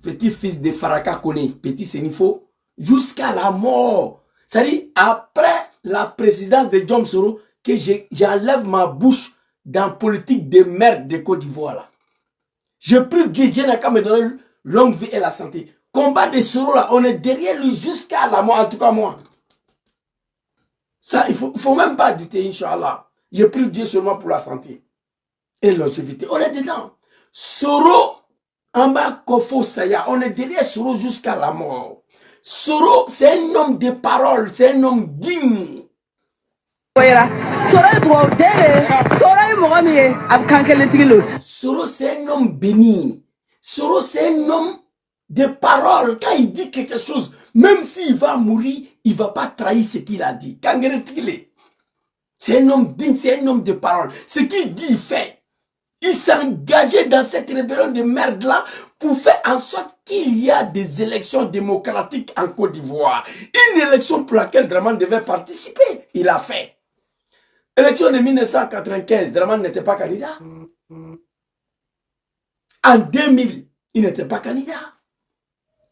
Speaker 2: petit-fils de Faraka Kone, petit Sénifo, jusqu'à la mort. C'est-à-dire, après la présidence de Djom Soro, que j'enlève ma bouche dans la politique de merde de Côte d'Ivoire là. Je prie Dieu n'a qu'à me donner longue vie et la santé. Combat de Soro là, on est derrière lui jusqu'à la mort, en tout cas moi. Ça, il faut même pas douter, Inch'Allah. Je prie Dieu seulement pour la santé et longévité. On est dedans. Soro, en bas, Kofo Saya, on est derrière Soro jusqu'à la mort. Soro, c'est un homme de parole, c'est un homme digne. Soro, c'est un homme béni. Soro, c'est un homme de parole. Quand il dit quelque chose, même s'il va mourir, il ne va pas trahir ce qu'il a dit. C'est un homme digne, c'est un homme de parole. Ce qu'il dit, il fait. Il s'est engagé dans cette rébellion de merde-là pour faire en sorte qu'il y a des élections démocratiques en Côte d'Ivoire. Une élection pour laquelle Draman devait participer. Il a fait. Élection de 1995, Draman n'était pas candidat. En 2000, il n'était pas candidat.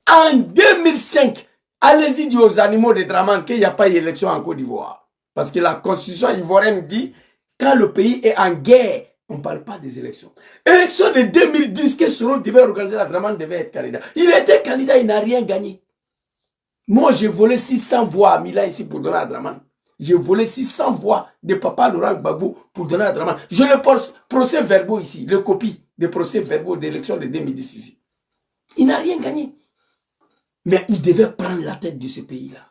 Speaker 2: En 2005, allez-y dire aux animaux de Draman qu'il n'y a pas d'élection en Côte d'Ivoire. Parce que la constitution ivoirienne dit, quand le pays est en guerre, on ne parle pas des élections. Élection de 2010, que Soro devait organiser, la Draman devait être candidat. Il était candidat, il n'a rien gagné. Moi, j'ai volé 600 voix à Milan ici pour donner à Draman. J'ai volé 600 voix de Papa Laurent Gbagbo pour donner à Draman. Je le procès-verbaux ici, le copie des procès-verbaux d'élection de 2010 ici. Il n'a rien gagné. Mais il devait prendre la tête de ce pays-là.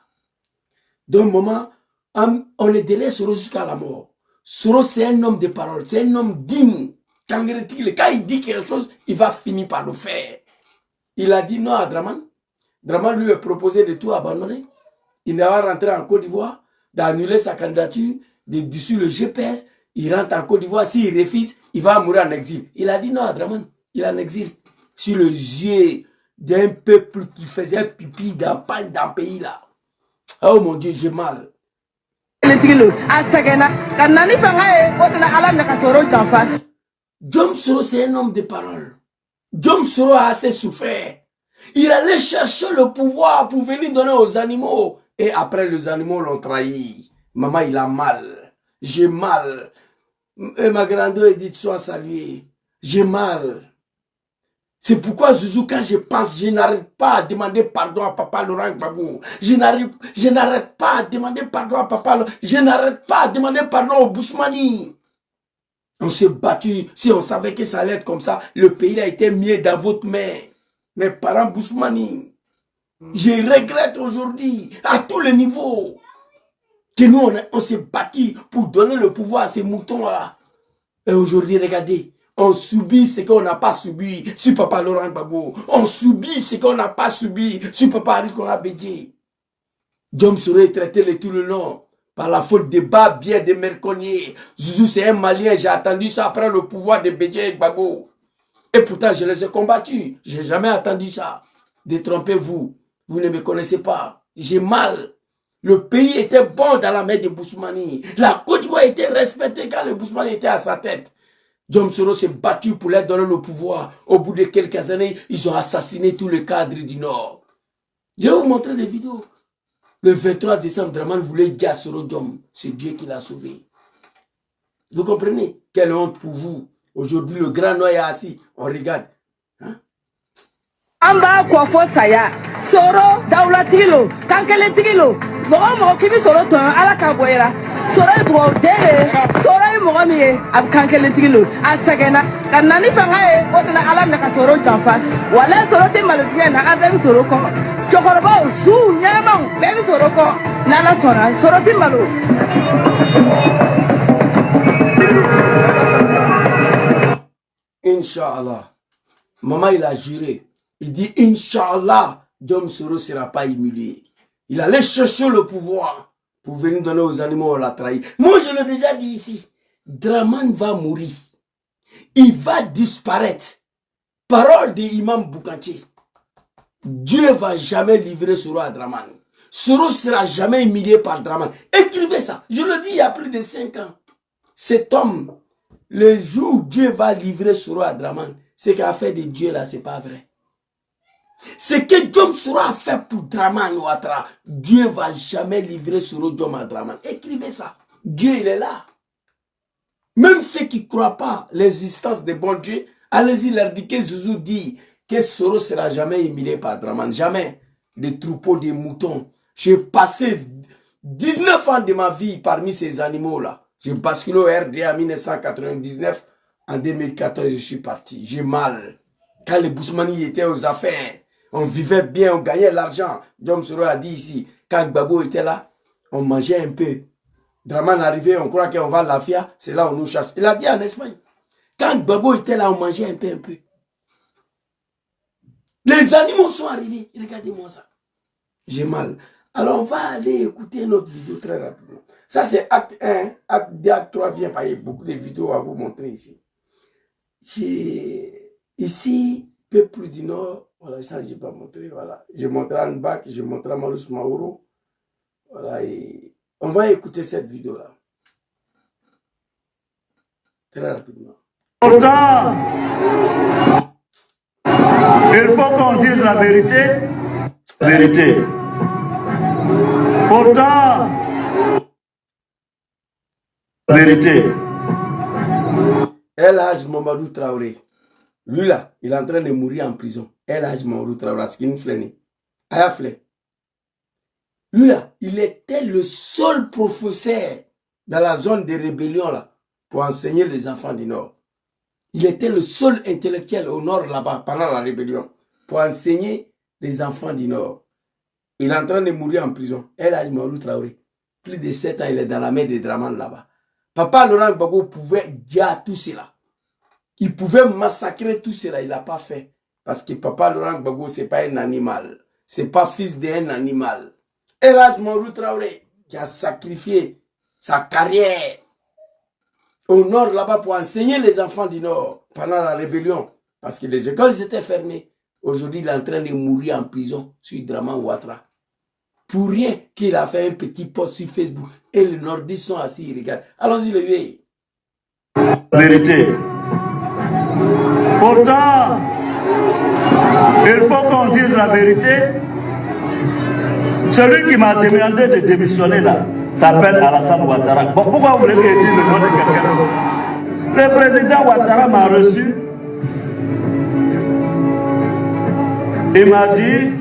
Speaker 2: D'un moment, on est derrière Soro jusqu'à la mort. Soro, c'est un homme de parole, c'est un homme digne. Quand il dit quelque chose, il va finir par le faire. Il a dit non à Draman. Draman lui a proposé de tout abandonner. Il va rentrer en Côte d'Ivoire, d'annuler sa candidature, dessus le GPS. Il rentre en Côte d'Ivoire. S'il refuse, il va mourir en exil. Il a dit non à Draman. Il est en exil. Sur le yeux d'un peuple qui faisait pipi dans le pays là. Oh mon Dieu, j'ai mal. Djom Soro, c'est un homme de parole. Djom Soro a assez souffert. Il allait chercher le pouvoir pour venir donner aux animaux. Et après, les animaux l'ont trahi. Maman, il a mal. J'ai mal. Et ma grandeur dit, sois salué. J'ai mal. C'est pourquoi, Zouzou, quand je pense, je n'arrête pas à demander pardon à Papa Laurent Gbagbo. Je n'arrête pas à demander pardon à Papa Laurent. Je n'arrête pas à demander pardon au Bousmani. On s'est battu. Si on savait que ça allait être comme ça, le pays a été mis dans votre main. Mes parents Bousmani. Je regrette aujourd'hui, à tous les niveaux, que nous, on s'est battu pour donner le pouvoir à ces moutons-là. Et aujourd'hui, regardez. On subit ce qu'on n'a pas subi sur Papa Laurent Gbagbo. On subit ce qu'on n'a pas subi sur Papa Arikona Bédié. Diom serait traité le tout le long par la faute des bas bien des merconniers. Zouzou, c'est un Malien. J'ai attendu ça après le pouvoir de Bédié et Gbagbo. Et pourtant, je les ai combattus. Je n'ai jamais attendu ça. Détrompez-vous. Vous ne me connaissez pas. J'ai mal. Le pays était bon dans la main de Bousmani. La Côte d'Ivoire était respectée quand le Bousmani était à sa tête. Diom Soro s'est battu pour leur donner le pouvoir. Au bout de quelques années, ils ont assassiné tous les cadres du Nord. Je vais vous montrer des vidéos. Le 23 décembre, Draman voulait dire Soro Diom. C'est Dieu qui l'a sauvé. Vous comprenez? Quelle honte pour vous. Aujourd'hui, le grand noir est assis. On regarde. Hein?
Speaker 7: Amba Kwafot Saya. Soro Daulatilo. Kankele Tigilo. Mogo Kibi Soro Ton. Ala Kaboera. Soro Dele. Soro Mogami. Ab Kankele Tigilo. Asagena. Kanani Pangae. Otana Alam Naka Soro Jamfa. Wala Soro Timalufiana. Avem Soro Ko. Chokorba. Su Nyamang. Baby Soro Ko. Nala Sora. Soro Timalu.
Speaker 2: Inch'Allah. Maman, il a juré. Il dit, Inch'Allah, Diom Soro ne sera pas humilié. Il allait chercher le pouvoir pour venir donner aux animaux, on l'a trahi. Moi, je l'ai déjà dit ici. Draman va mourir. Il va disparaître. Parole de Imam Boukanché. Dieu ne va jamais livrer Soro à Draman. Soro ne sera jamais humilié par Draman. Écrivez ça. Je le dis il y a plus de 5 ans. Cet homme, le jour où Dieu va livrer Soro à Draman, ce qu'a fait de Dieu là, c'est pas vrai. Ce que Diom Soro a fait pour Draman Ouattara, Dieu ne va jamais livrer Soro Diom à Draman. Écrivez ça. Dieu, il est là. Même ceux qui ne croient pas l'existence de bon Dieu, allez-y leur dire que Zouzou dit que Soro ne sera jamais humilié par Draman. Jamais. Des troupeaux de moutons. J'ai passé 19 ans de ma vie parmi ces animaux-là. J'ai basculé au RDA en 1999. En 2014, je suis parti. J'ai mal. Quand les Bousmani étaient aux affaires, on vivait bien, on gagnait l'argent. Diom Soro a dit ici, quand Gbagbo était là, on mangeait un peu. Draman arrivait, on croit qu'on va à la FIA, c'est là où on nous chasse. Il a dit en Espagne. Quand Gbagbo était là, on mangeait un peu. Les animaux sont arrivés. Regardez-moi ça. J'ai mal. Alors on va aller écouter notre vidéo très rapidement. Ça c'est acte 1. Acte 2, acte 3 vient par beaucoup de vidéos à vous montrer ici. Ici, peuple du Nord, voilà, ça je n'ai pas montré, voilà. Je montrerai à Nbak, je montrerai à Marus Mauro. Voilà, et on va écouter cette vidéo-là. Très rapidement.
Speaker 3: Pourtant, il faut qu'on dise la vérité. Vérité. Pourtant, vérité.
Speaker 2: El Hadj Mamadou Traoré. Lui là, il est en train de mourir en prison. El Hadj Mamadou Traoré, ce qui nous flâne. Lui là, il était le seul professeur dans la zone de rébellion là pour enseigner les enfants du Nord. Il était le seul intellectuel au Nord là-bas pendant la rébellion pour enseigner les enfants du Nord. Il est en train de mourir en prison. El Hadj Mamadou Traoré. Plus de 7 ans, il est dans la main de Draman là-bas. Papa Laurent Gbagbo pouvait dire tout cela. Il pouvait massacrer tout cela. Il n'a pas fait. Parce que Papa Laurent Gbagbo, ce n'est pas un animal. Ce n'est pas fils d'un animal. El Hadj Mamadou Traoré, qui a sacrifié sa carrière au Nord là-bas pour enseigner les enfants du Nord pendant la rébellion. Parce que les écoles étaient fermées. Aujourd'hui, il est en train de mourir en prison sur Draman Ouattara. Pour rien qu'il a fait un petit post sur Facebook. Et les nordistes sont assis, ils regardent. Allons-y, le vieux.
Speaker 3: Vérité. Pourtant, il faut qu'on dise la vérité. Celui qui m'a demandé de démissionner là s'appelle Alassane Ouattara. Bon, pourquoi vous voulez que je dise le nom de quelqu'un d'autre? Le président Ouattara m'a reçu Il m'a dit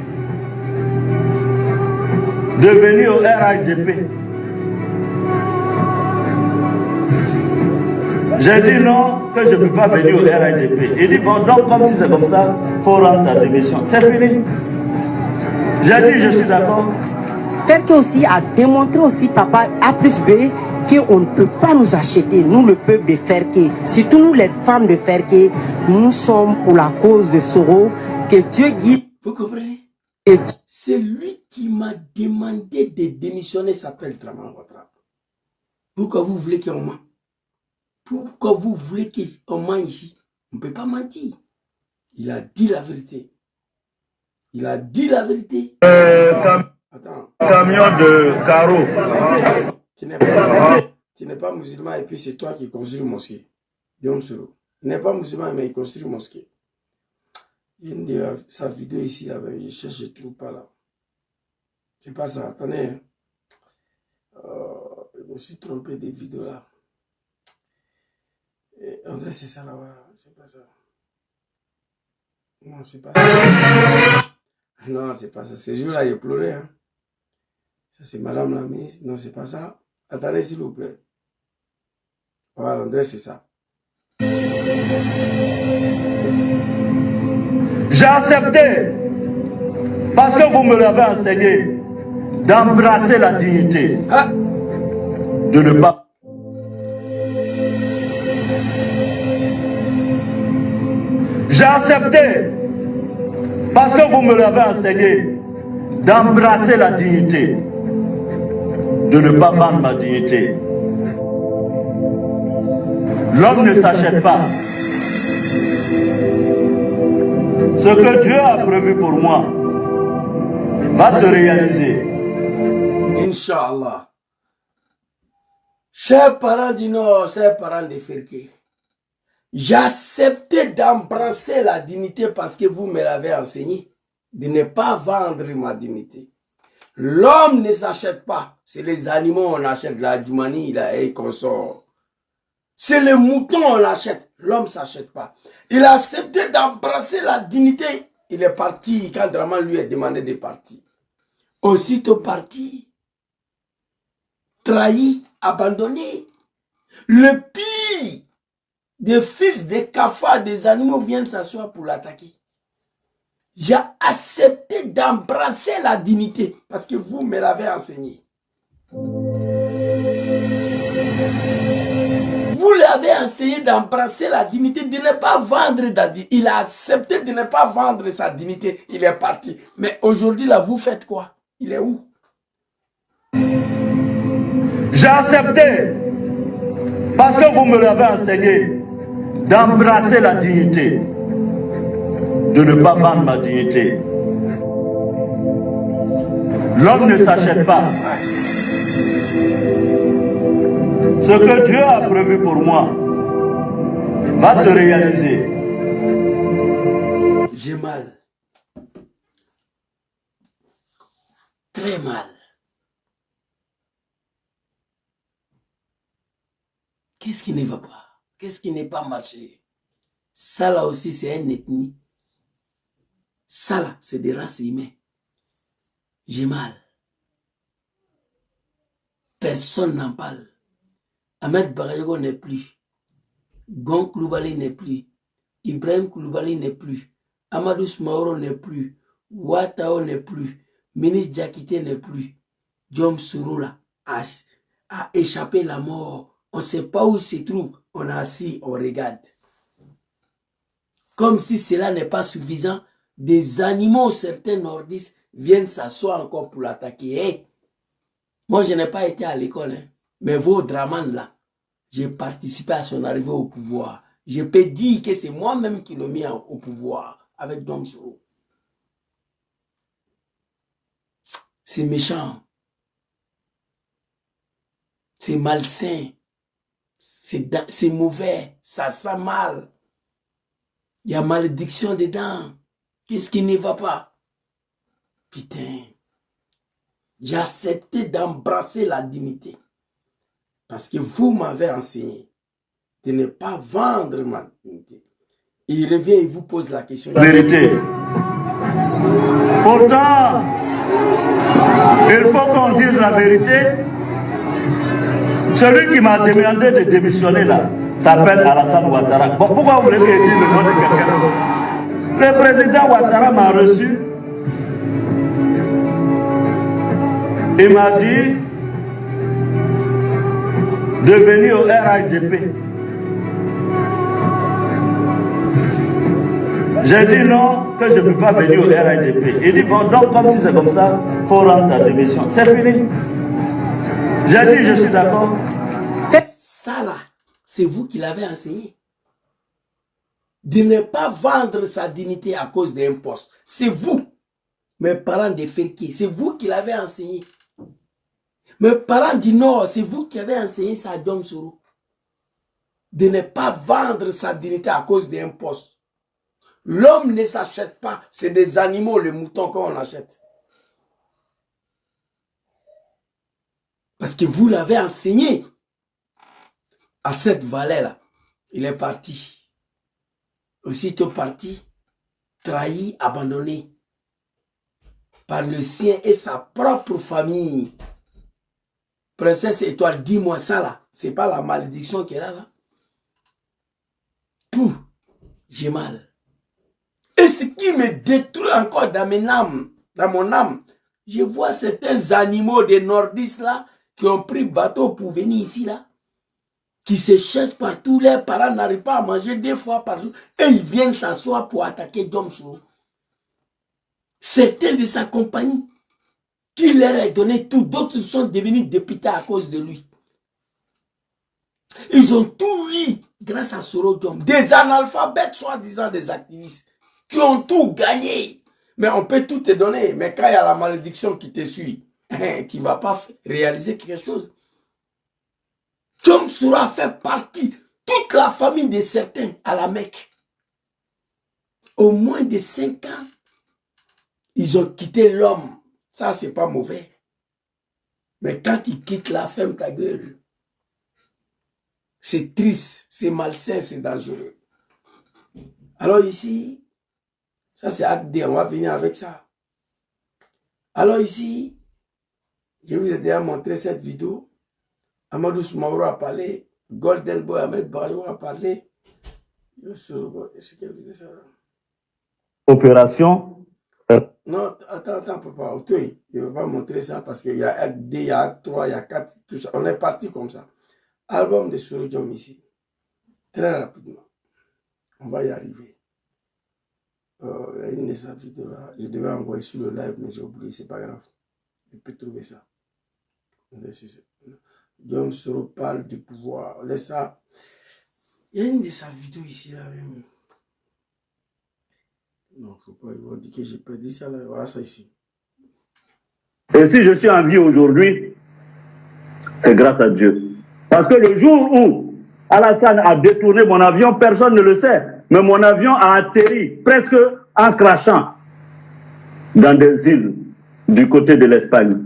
Speaker 3: de venir au RHDP. J'ai dit non, que je ne peux pas venir au RHDP. Il dit bon, donc comme si c'est comme ça, il faut rendre ta démission. C'est fini. J'ai dit je suis d'accord.
Speaker 8: Ferke aussi a démontré aussi, papa, A plus B, qu'on ne peut pas nous acheter, nous le peuple de Ferke, surtout nous les femmes de Ferke, nous sommes pour la cause de Soro, que Dieu guide.
Speaker 2: Vous comprenez? C'est lui qui m'a demandé de démissionner, s'appelle Draman Ouattara. Pourquoi vous voulez qu'on ment? Pourquoi vous voulez qu'on ment ici? On ne peut pas mentir. Il a dit la vérité. Il a dit la vérité. Attends.
Speaker 3: Camion de carreau.
Speaker 2: Tu n'es pas musulman et puis c'est toi qui construis une mosquée. Diom Soro. Il n'est pas musulman mais il construit une mosquée. Il y a sa vidéo ici, là, je cherche, je ne trouve pas là. C'est pas ça, attendez. Je me suis trompé des vidéos là. Et André, c'est ça là, voilà. C'est pas ça. Non, c'est pas ça. Non, c'est pas ça. Ce jour-là, il pleurait. Hein. Ça, c'est madame la ministre. Non, c'est pas ça. Attendez, s'il vous plaît. Voilà, André, c'est ça.
Speaker 3: J'ai accepté, parce que vous me l'avez enseigné, d'embrasser la dignité.
Speaker 2: Ah.
Speaker 3: De ne pas... J'ai accepté, parce que vous me l'avez enseigné, d'embrasser la dignité. De ne pas vendre ma dignité. L'homme ne s'achète pas. Ce que Dieu a prévu pour moi va se réaliser.
Speaker 2: Inch'Allah. Chers parents du Nord, chers parents de Ferke, j'ai accepté d'embrasser la dignité parce que vous me l'avez enseigné, de ne pas vendre ma dignité. L'homme ne s'achète pas. C'est les animaux, on achète la Djoumani, la et consort. C'est les moutons, on achète. L'homme ne s'achète pas. Il a accepté d'embrasser la dignité. Il est parti quand Draman lui a demandé de partir. Aussitôt parti, trahi, abandonné. Le pire des fils des cafards, des animaux viennent s'asseoir pour l'attaquer. J'ai accepté d'embrasser la dignité parce que vous me l'avez enseigné. Vous l'avez enseigné d'embrasser la dignité, de ne pas vendre la dignité. Il a accepté de ne pas vendre sa dignité. Il est parti. Mais aujourd'hui, là, vous faites quoi? Il est où?
Speaker 3: J'ai accepté, parce que vous me l'avez enseigné, d'embrasser la dignité. De ne pas vendre ma dignité. L'homme ne s'achète pas. Ce que Dieu a prévu pour moi va se réaliser.
Speaker 2: J'ai mal. Très mal. Qu'est-ce qui ne va pas? Qu'est-ce qui n'est pas marché? Ça là aussi c'est une ethnie. Ça là c'est des races humaines. J'ai mal. Personne n'en parle. Ahmed Bagayogo n'est plus. Gon Koulibaly n'est plus. Ibrahim Koulibaly n'est plus. Amadou Smaoro n'est plus. Ouattao n'est plus. Ministre Diakité n'est plus. Diom Soro là a échappé la mort. On ne sait pas où il se trouve. On est assis, on regarde. Comme si cela n'est pas suffisant, des animaux, certains nordistes, viennent s'asseoir encore pour l'attaquer. Hey, moi, je n'ai pas été à l'école, hein, mais vos Draman là, j'ai participé à son arrivée au pouvoir. Je peux dire que c'est moi-même qui l'ai mis au pouvoir avec Diom Soro. C'est méchant. C'est malsain. C'est mauvais. Ça sent mal. Il y a malédiction dedans. Qu'est-ce qui ne va pas? Putain. J'ai accepté d'embrasser la dignité. Parce que vous m'avez enseigné de ne pas vendre ma dignité. Et il revient et vous pose la question.
Speaker 3: Vérité. Pourtant, il faut qu'on dise la vérité. Celui qui m'a demandé de démissionner là s'appelle Alassane Ouattara. Bon, pourquoi vous voulez que je dise le nom de quelqu'un d'autre? Le président Ouattara m'a reçu. Il m'a dit de venir au RHDP. J'ai dit non, que je ne peux pas venir au RHDP. Il dit bon, donc comme si c'est comme ça, il faut rendre ta démission. C'est fini. J'ai dit je suis d'accord.
Speaker 2: Ça là, c'est vous qui l'avez enseigné. De ne pas vendre sa dignité à cause d'un poste. C'est vous, mes parents des Ferquiers, c'est vous qui l'avez enseigné. Mes parents du Nord, c'est vous qui avez enseigné ça à Diom Soro. De ne pas vendre sa dignité à cause d'un poste. L'homme ne s'achète pas, c'est des animaux, les moutons qu'on achète. Parce que vous l'avez enseigné. À cette vallée-là, il est parti. Aussitôt parti, trahi, abandonné par le sien et sa propre famille. Princesse Étoile, dis-moi ça là. C'est pas la malédiction qu'elle a là. Tout, j'ai mal. Et ce qui me détruit encore dans mon âme, je vois certains animaux des nordistes là, qui ont pris bateau pour venir ici là, qui se cherchent partout, leurs parents n'arrivent pas à manger 2 fois par jour, et ils viennent s'asseoir pour attaquer Diom Soro. Certains de sa compagnie, qui leur a donné tout, d'autres sont devenus députés à cause de lui. Ils ont tout eu grâce à Soro Diom. Des analphabètes, soi-disant des activistes, qui ont tout gagné. Mais on peut tout te donner. Mais quand il y a la malédiction qui te suit, tu ne vas pas réaliser quelque chose. Diom Soro a fait partie, toute la famille de certains à la Mecque. Au moins de 5 ans, ils ont quitté l'homme. Ça, c'est pas mauvais. Mais quand ils quittent la femme, ta gueule, c'est triste, c'est malsain, c'est dangereux. Alors ici, ça c'est acte D, on va venir avec ça. Alors ici, je vous ai déjà montré cette vidéo. Amadou Soumaoro a parlé, Golden Boy Ahmed Bayo a parlé.
Speaker 3: Opération.
Speaker 2: Non, attends, papa, je ne vais pas montrer ça parce qu'il y a acte D, il y a acte 3, il y a 4, tout ça. On est parti comme ça. Album de Soro Diom ici. Très rapidement. On va y arriver. Il y a une de ces vidéos-là. Je devais envoyer sur le live, mais j'ai oublié, c'est pas grave. Je peux trouver ça. Diom Soro parle du pouvoir. Laisse ça. Il y a une de ces vidéos ici, là. Non, faut pas, ils vont dire que j'ai perdu ça, là. Voilà ça ici.
Speaker 3: Et si je suis en vie aujourd'hui, c'est grâce à Dieu. Parce que le jour où Alassane a détourné mon avion, personne ne le sait. Mais mon avion a atterri presque en crachant dans des îles du côté de l'Espagne.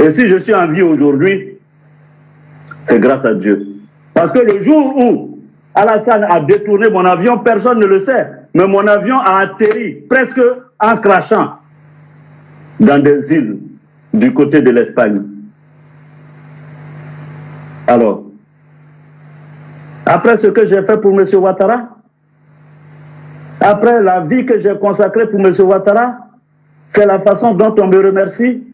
Speaker 3: Et si je suis en vie aujourd'hui, c'est grâce à Dieu. Parce que le jour où Alassane a détourné mon avion, personne ne le sait. Mais mon avion a atterri presque en crachant dans des îles du côté de l'Espagne. Alors, après ce que j'ai fait pour M. Ouattara, après la vie que j'ai consacrée pour M. Ouattara, c'est la façon dont on me remercie.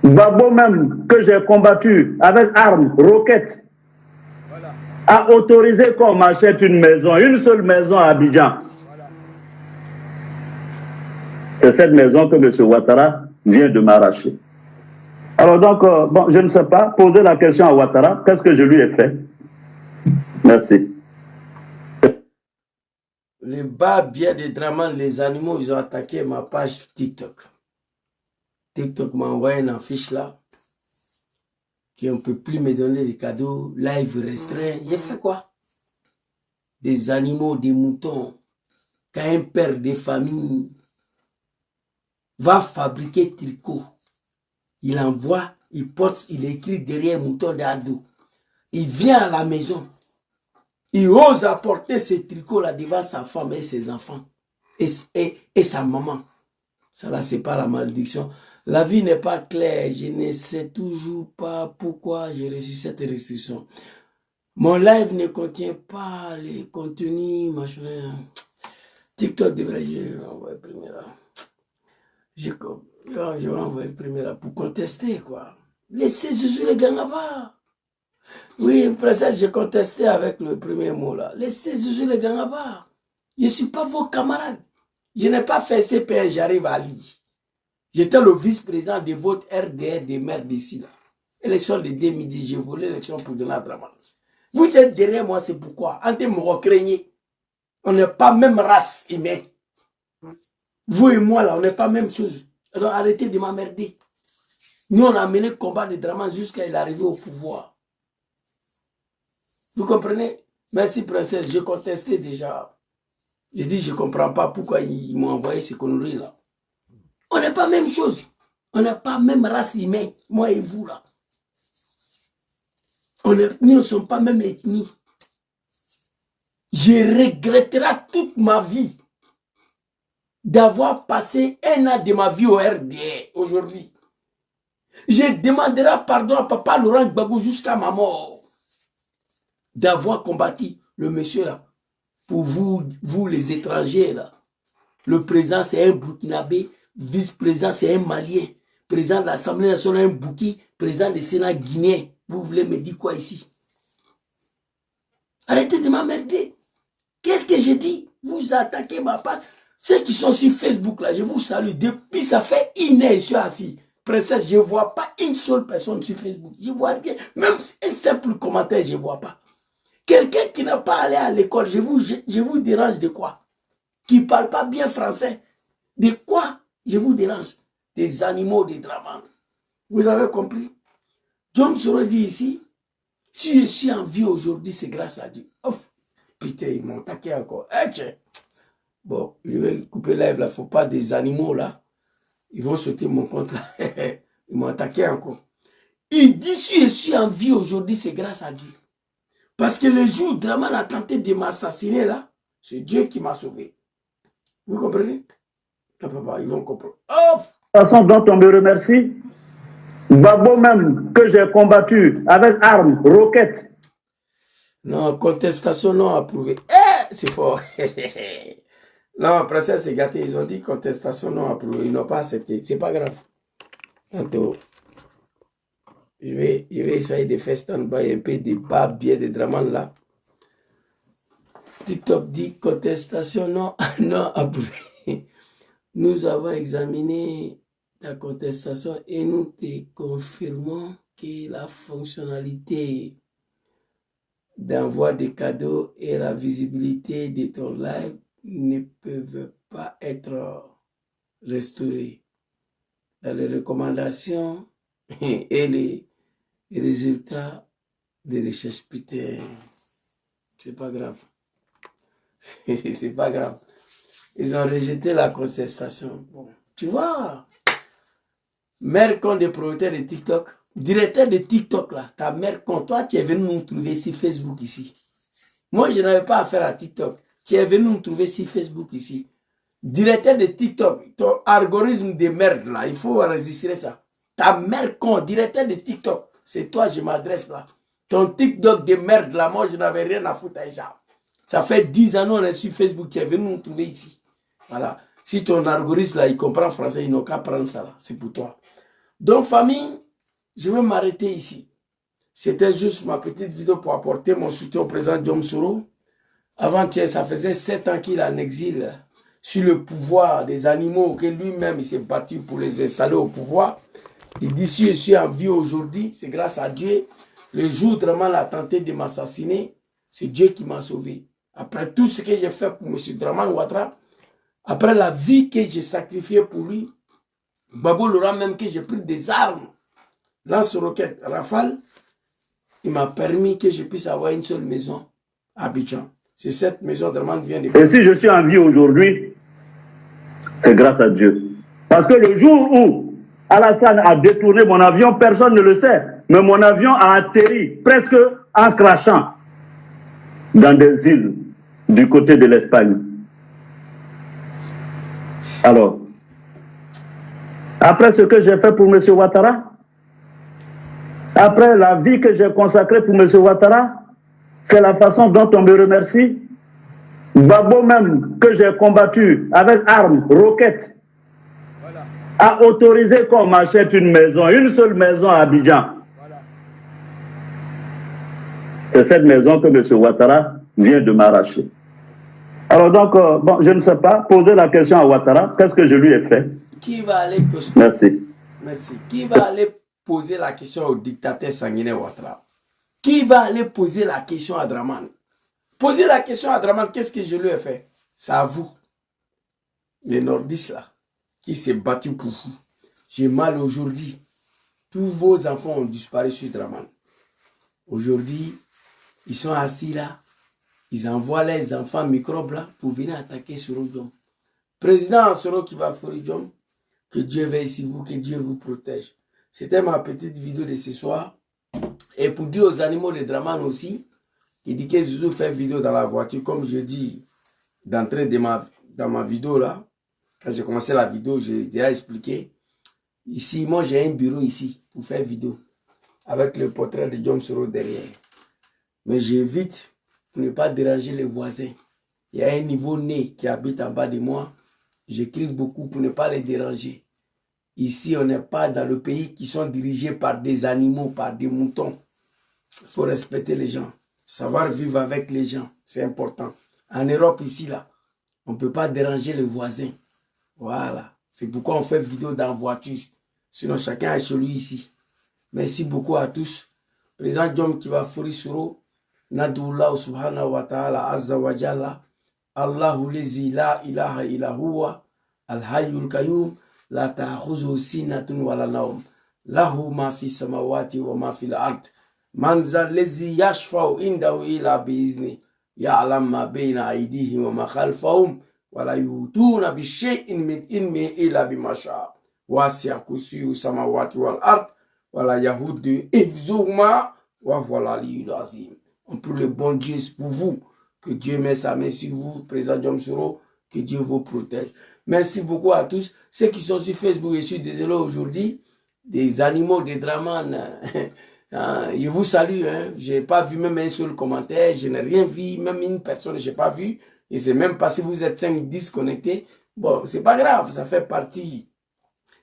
Speaker 3: Babo même, que j'ai combattu avec armes, roquettes, a autorisé qu'on m'achète une maison, une seule maison à Abidjan. C'est cette maison que M. Ouattara vient de m'arracher. Alors donc, bon, je ne sais pas, poser la question à Ouattara, qu'est-ce que je lui ai fait? Merci.
Speaker 2: Les bas biais de Draman, les animaux, ils ont attaqué ma page TikTok. TikTok m'a envoyé une affiche là, qu'on ne peut plus me donner des cadeaux, live restreint. J'ai fait quoi? Des animaux, des moutons. Quand un père de famille va fabriquer tricot, il envoie, il porte, il écrit derrière mouton d'ado. Il vient à la maison. Il ose apporter ces tricots là devant sa femme et ses enfants. et sa maman. Ça là, c'est pas la malédiction. La vie n'est pas claire. Je ne sais toujours pas pourquoi j'ai reçu cette restriction. Mon live ne contient pas les contenus, machin. TikTok devrait envoyer premier là. Je vais envoyer premier là pour contester, quoi. Laissez Zouzou les gars là-bas. Oui, princesse, j'ai contesté avec le premier mot là. Laissez Zouzou les gars là-bas. Je ne suis pas vos camarades. Je n'ai pas fait CPN, j'arrive à lire. J'étais le vice-président de votre RDR des maires d'ici là. Élection de 2010, j'ai volé l'élection pour Donald Trump. Vous êtes derrière moi, c'est pourquoi. En termes de on n'est pas même race humaine. Vous et moi là, on n'est pas même chose. Alors arrêtez de m'emmerder. Nous, on a mené le combat de Draman jusqu'à il arriver au pouvoir. Vous comprenez? Merci, princesse. J'ai contesté déjà. J'ai dit, je ne comprends pas pourquoi ils m'ont envoyé ces conneries là. On n'est pas même chose. On n'est pas même race humaine, moi et vous là. Nous ne sommes pas même ethnie. Je regretterai toute ma vie d'avoir passé 1 an de ma vie au RDR aujourd'hui. Je demanderai pardon à papa Laurent Gbagbo jusqu'à ma mort d'avoir combattu le monsieur là. Pour vous les étrangers là. Le président c'est un Burkinabé, vice-président c'est un Malien, président de l'Assemblée nationale un Bouki, président du Sénat guinéen. Vous voulez me dire quoi ici? Arrêtez de m'emmerder. Qu'est-ce que j'ai dit? Vous attaquez ma page. Ceux qui sont sur Facebook là, je vous salue. Depuis ça fait 1 heure, je suis assis. Princesse, je ne vois pas une seule personne sur Facebook. Je vois rien. Même un simple commentaire, je ne vois pas. Quelqu'un qui n'a pas allé à l'école, je vous dérange de quoi? Qui ne parle pas bien français. De quoi je vous dérange? Des animaux, des dramas. Vous avez compris? John Soro dit ici, si je suis en vie aujourd'hui, c'est grâce à Dieu. Oh, putain, ils m'ont attaqué encore. Bon, je vais couper live là, il ne faut pas des animaux là. Ils vont sauter mon compte là. Ils m'ont attaqué encore. Il dit, si je suis en vie aujourd'hui, c'est grâce à Dieu. Parce que le jour où Draman a tenté de m'assassiner là, c'est Dieu qui m'a sauvé. Vous comprenez? Ils vont comprendre. Oh!
Speaker 3: La façon dont on me remercie, Gbagbo même, que j'ai combattu avec armes, roquettes.
Speaker 2: Non, contestation non approuvée. C'est fort. Non, princesse c'est gâté. Ils ont dit contestation non approuvée. Ils n'ont pas accepté. C'est pas grave. Tantôt, je vais essayer de faire stand-by un peu de bas biais de Draman là. TikTok dit contestation non approuvée. Nous avons examiné la contestation et nous te confirmons que la fonctionnalité d'envoi de cadeaux et la visibilité de ton live ne peuvent pas être restaurées. Dans les recommandations et les résultats des recherches, putain, c'est pas grave. C'est pas grave. Ils ont rejeté la contestation. Bon, tu vois, mère con des propriétaires de TikTok, directeur de TikTok là, ta mère con, toi tu es venu nous trouver sur Facebook ici. Moi je n'avais pas affaire à TikTok. Tu es venu nous trouver sur Facebook ici. Directeur de TikTok, ton algorithme de merde là, il faut enregistrer ça. Ta mère con, directeur de TikTok, c'est toi je m'adresse là. Ton TikTok de merde là, moi je n'avais rien à foutre avec ça. Ça fait 10 ans on est sur Facebook, tu es venu nous trouver ici. Voilà. Si ton algorithme là, il comprend français, il n'a qu'à prendre ça là, c'est pour toi. Donc famille, je vais m'arrêter ici. C'était juste ma petite vidéo pour apporter mon soutien au président John Soro. Avant-hier, ça faisait 7 ans qu'il est en exil sur le pouvoir des animaux, que lui-même il s'est battu pour les installer au pouvoir. Il dit si je suis en vie aujourd'hui, c'est grâce à Dieu. Le jour où Draman a tenté de m'assassiner, c'est Dieu qui m'a sauvé. Après tout ce que j'ai fait pour M. Draman Ouattara, après la vie que j'ai sacrifiée pour lui, Gbagbo Laurent même que j'ai pris des armes, lance-roquettes, rafale, il m'a permis que je puisse avoir une seule maison à Abidjan. C'est cette maison Draman vient de...
Speaker 3: Et si je suis en vie aujourd'hui, c'est grâce à Dieu. Parce que le jour où Alassane a détourné mon avion, personne ne le sait, mais mon avion a atterri presque en crachant dans des îles du côté de l'Espagne. Alors, après ce que j'ai fait pour M. Ouattara, après la vie que j'ai consacrée pour M. Ouattara, c'est la façon dont on me remercie. Babo même, que j'ai combattu avec armes, roquettes, a autorisé qu'on m'achète une maison, une seule maison à Abidjan. C'est cette maison que M. Ouattara vient de m'arracher. Alors donc, bon, je ne sais pas, poser la question à Ouattara, qu'est-ce que je lui ai fait?
Speaker 2: Qui va aller...
Speaker 3: Merci.
Speaker 2: Merci. Qui va aller poser la question au dictateur sanguinaire Ouattara? Qui va aller poser la question à Draman? Poser la question à Draman, qu'est-ce que je lui ai fait? C'est à vous, les nordistes là, qui s'est battu pour vous. J'ai mal aujourd'hui. Tous vos enfants ont disparu sur Draman. Aujourd'hui, ils sont assis là. Ils envoient les enfants microbes là pour venir attaquer Soro Diom. Président Soro qui va faire Diom, que Dieu veille sur vous, que Dieu vous protège. C'était ma petite vidéo de ce soir. Et pour dire aux animaux de Draman aussi, qui dit que Zouzou fait vidéo dans la voiture, comme je dis d'entrée dans ma vidéo là, quand j'ai commencé la vidéo, j'ai déjà expliqué. Ici, moi j'ai un bureau ici pour faire vidéo, avec le portrait de Diom Soro derrière. Mais j'évite pour ne pas déranger les voisins. Il y a un nouveau-né qui habite en bas de moi. J'écris beaucoup pour ne pas les déranger. Ici, on n'est pas dans le pays qui sont dirigés par des animaux, par des moutons. Il faut respecter les gens. Savoir vivre avec les gens, c'est important. En Europe, ici, là, on ne peut pas déranger les voisins. Voilà. C'est pourquoi on fait vidéo dans la voiture. Sinon, chacun est chez lui ici. Merci beaucoup à tous. Président Diom qui va fourrir Soro. Nadullah subhanahu wa ta'ala azza wa jalla. Allahu lezi la ilaha illa huwa. Al-hayyul qayyum. La ta'khuzu sinatun wa la nawm. Lahu ma fi samawati wa ma fi al-ard. Man zal lezi yashfa'u indahu ila bi'izni. Ya'lam ma bayna aydihim wa ma khalfahum. Wa la yutuna bi shay'in min ilmi illa bima sha'a. Wasi'a kursiyyu samawati wal ard. Wa la yahudu hifzuhuma wa huwa al-aliyyul azim. On prie le bon Dieu pour vous. Que Dieu met sa main sur vous, président Diom Soro. Que Dieu vous protège. Merci beaucoup à tous. Ceux qui sont sur Facebook, je suis désolé aujourd'hui. Des animaux, des Draman. Je vous salue. Hein. Je n'ai pas vu même un seul commentaire. Je n'ai rien vu. Même une personne, je n'ai pas vu. Et c'est même pas si vous êtes 5-10 connectés. Bon, c'est pas grave. Ça fait partie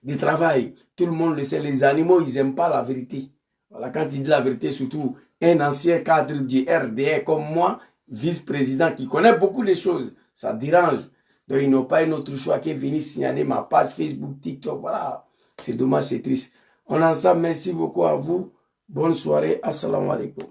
Speaker 2: du travail. Tout le monde le sait. Les animaux, ils n'aiment pas la vérité. Voilà, quand il dit la vérité, surtout un ancien cadre du RDR comme moi, vice-président qui connaît beaucoup de choses, ça dérange. Donc ils n'ont pas un autre choix que venir signaler ma page Facebook, TikTok, voilà. C'est dommage, c'est triste. On en ensemble, merci beaucoup à vous. Bonne soirée, assalamu alaikum.